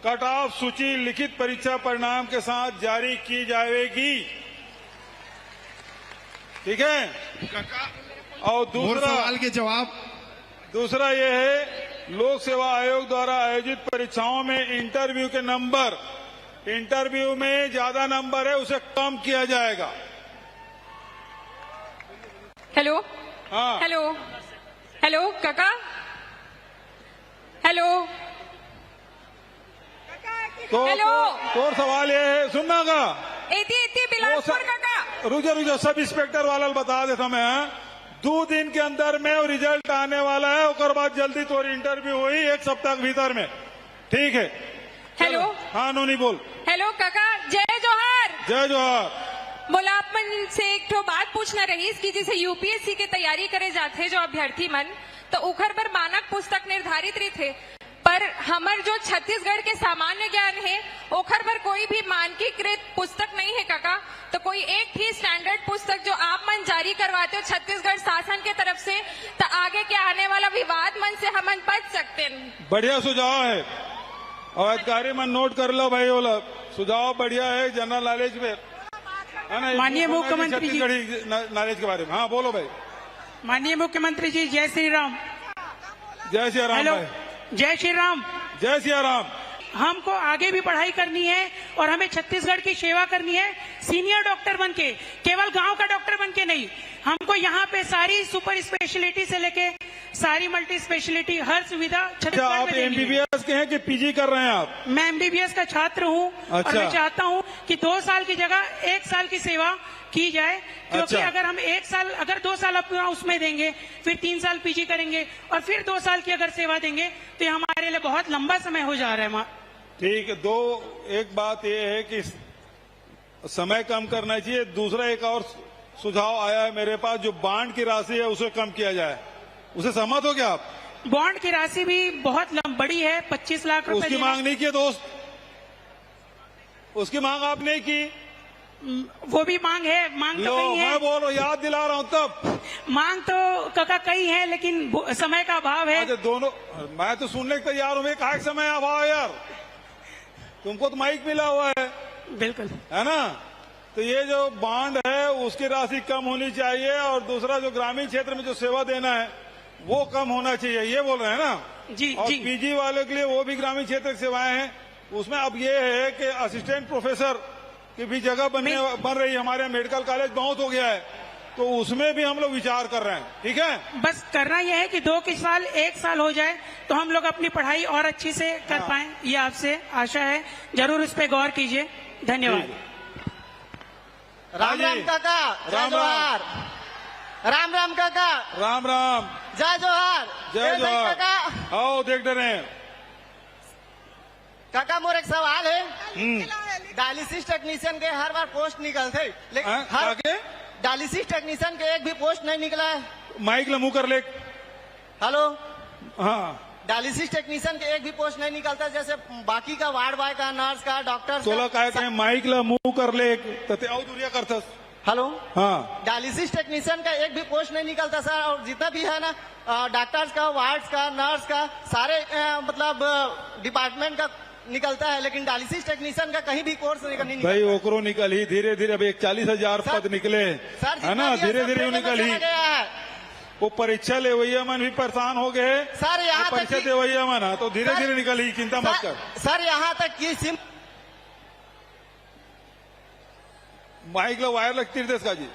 कट ऑफ सूची लिखित परीक्षा परिणाम के साथ जारी की जाएगी। ठीक है? और दूसरा सवाल के जवाब, दूसरा ये है, लोक सेवा आयोग द्वारा आयोजित परीक्षाओं में इंटरव्यू के नंबर, इंटरव्यू में ज्यादा नंबर है उसे कम किया जाएगा। हेलो। हाँ हेलो हेलो काका, हेलो तो सवाल ये है, सुनना का बिलासपुर काका, रुझे सब इंस्पेक्टर वाला बता देता मैं। 2 दिन के अंदर में रिजल्ट आने वाला है, उसके बाद जल्दी तो इंटरव्यू हुई 1 सप्ताह के भीतर में। ठीक है? हेलो। हाँ नोनी बोल। हेलो काका, जय जोहार। जय जोहार। बोला आप मन से एक तो बात पूछना रही कि जैसे यूपीएससी के तैयारी करे जाते जो अभ्यर्थी मन, तो उखर पर मानक पुस्तक निर्धारित रही थे, पर और हमार जो छत्तीसगढ़ के सामान्य ज्ञान है ओखर पर कोई भी मानकीकृत पुस्तक नहीं है काका। तो कोई एक ही स्टैंडर्ड पुस्तक जो आप मन जारी करवाते हो छत्तीसगढ़ शासन के तरफ से, तो आगे के आने वाला विवाद मन से हम बच सकते हैं। बढ़िया सुझाव है और अधिकारी मन नोट कर लो भाई, वो सुझाव बढ़िया है जनरल नॉलेज में, है ना। माननीय मुख्यमंत्री जी, छत्तीसगढ़ी नॉलेज के बारे में। हाँ बोलो भाई। माननीय मुख्यमंत्री जी, जय श्री राम। जय श्री राम। हेलो, भाई जय श्री राम। जय श्री राम। हमको आगे भी पढ़ाई करनी है और हमें छत्तीसगढ़ की सेवा करनी है, सीनियर डॉक्टर बन के, केवल गांव का डॉक्टर बन के नहीं। हमको यहाँ पे सारी सुपर स्पेशलिटी से लेके सारी मल्टी स्पेशलिटी हर सुविधा छत्तीसगढ़ आप में देनी है। एमबीबीएस के हैं कि पीजी कर रहे हैं आप? मैं एमबीबीएस का छात्र हूँ और मैं चाहता हूँ कि 2 साल की जगह 1 साल की सेवा की जाए, क्योंकि अगर हम 1 साल, अगर 2 साल अपना उसमें देंगे, फिर 3 साल पीजी करेंगे और फिर 2 साल की अगर सेवा देंगे तो ये हमारे लिए बहुत लंबा समय हो जा रहा है। ठीक है। एक बात ये है कि समय कम करना चाहिए। दूसरा एक और सुझाव आया है मेरे पास, जो बॉन्ड की राशि है उसे कम किया जाए। उसे सहमत हो क्या आप? बॉन्ड की राशि भी बहुत बड़ी है, 25 लाख रुपए। उसकी मांग नहीं की दोस्त, उसकी मांग आप नहीं की। वो भी मांग है, मांग तो कई है। मैं बोल रहा हूँ, याद दिला रहा हूँ तब। मांग तो काका कई है, लेकिन समय का अभाव है। दोनों मैं तो सुनने के तैयार हूँ। कहा समय अभाव है यार, तुमको तो माइक मिला हुआ है। बिल्कुल, है ना। तो ये जो बॉन्ड है उसकी राशि कम होनी चाहिए और दूसरा जो ग्रामीण क्षेत्र में जो सेवा देना है वो कम होना चाहिए, ये बोल रहे हैं ना जी। और जी। पीजी वाले के लिए वो भी ग्रामीण क्षेत्र की सेवाएं हैं। उसमें अब ये है कि असिस्टेंट प्रोफेसर की भी जगह बन रही है। हमारे मेडिकल कॉलेज बहुत हो गया है, तो उसमें भी हम लोग विचार कर रहे हैं। ठीक है, बस करना यह है कि 2 के साल 1 साल हो जाए तो हम लोग अपनी पढ़ाई और अच्छी से कर पाएं, ये आपसे आशा है। जरूर इस पे गौर कीजिए। धन्यवाद। राम राम काका, जय जोहार। राम राम काका, राम राम, जय जोहार। जय जोहार। काका, आओ देखते रहे काका मोर एक सवाल है। डायलिसिस टेक्नीशियन के हर बार पोस्ट निकलते, लेकिन हर डायलिसिस टेक्नीशियन के एक भी पोस्ट नहीं निकला है। माइक ला मुंह कर ले। हेलो, हाँ, डायलिसिस टेक्नीशियन के एक भी पोस्ट नहीं निकलता, जैसे बाकी का वार्ड बॉय का, नर्स का, डॉक्टर तोला काय कहे माइक ला मुंह कर ले ते और दूरिया करतस। हेलो, हाँ, डायलिसिस टेक्नीशियन का एक भी पोस्ट नहीं निकलता सर। और जितना भी है ना डॉक्टर्स का, वार्ड्स का, नर्स का, सारे मतलब डिपार्टमेंट का निकलता है, लेकिन डायलिसिस टेक्नीशियन का कहीं भी कोर्स नहीं निकलता। भाई ओकरो निकल ही धीरे धीरे। अब 40,000 पद निकले है ना, धीरे धीरे निकल ही। वो परीक्षा ले वही मन भी परेशान हो गए सर। यहाँ परीक्षा दे वही मन, तो धीरे धीरे निकल ही, चिंता मत कर सर। यहाँ तक कि सिम माइक ला वायर लगती है इसका जी।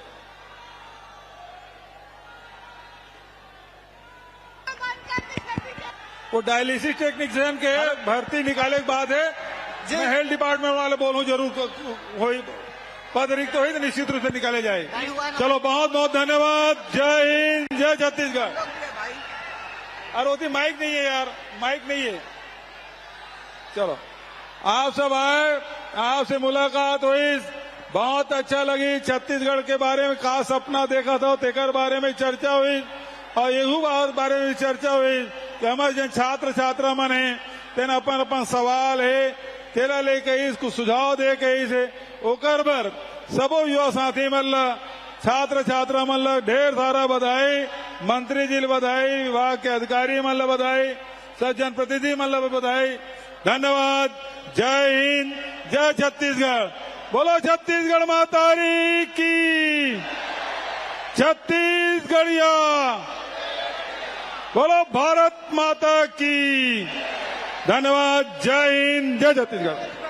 वो डायलिसिस टेक्नीशियन के भर्ती निकाले के बाद है, मैं हेल्थ डिपार्टमेंट वाले बोलूं जरूर हो पद रिक्त हो तो निश्चित रूप से निकाले जाए। चलो बहुत बहुत धन्यवाद। जय हिंद, जय छत्तीसगढ़। अरे होती माइक नहीं है यार, माइक नहीं है। चलो आप सब आए, आपसे मुलाकात हुई, बहुत अच्छा लगी। छत्तीसगढ़ के बारे में का सपना देखा था तेकर बारे में चर्चा हुई और यहू बारे में चर्चा हुई कि हमारे जन छात्र छात्रा मन है तेना अपन अपन सवाल है तेरा लेके इसको सुझाव दे के इसे ओकर बर सबो युवा साथी मन ला, छात्र छात्रा मन ला ढेर सारा बधाई। मंत्री जी बधाई, विभाग के अधिकारी मन ला बधाई, सब जनप्रतिनिधि मन ला बधाई। धन्यवाद। जय हिंद, जय छत्तीसगढ़। बोलो छत्तीसगढ़ मातारी की, छत्तीसगढ़िया बोलो भारत माता की। धन्यवाद। जय हिंद, जय छत्तीसगढ़।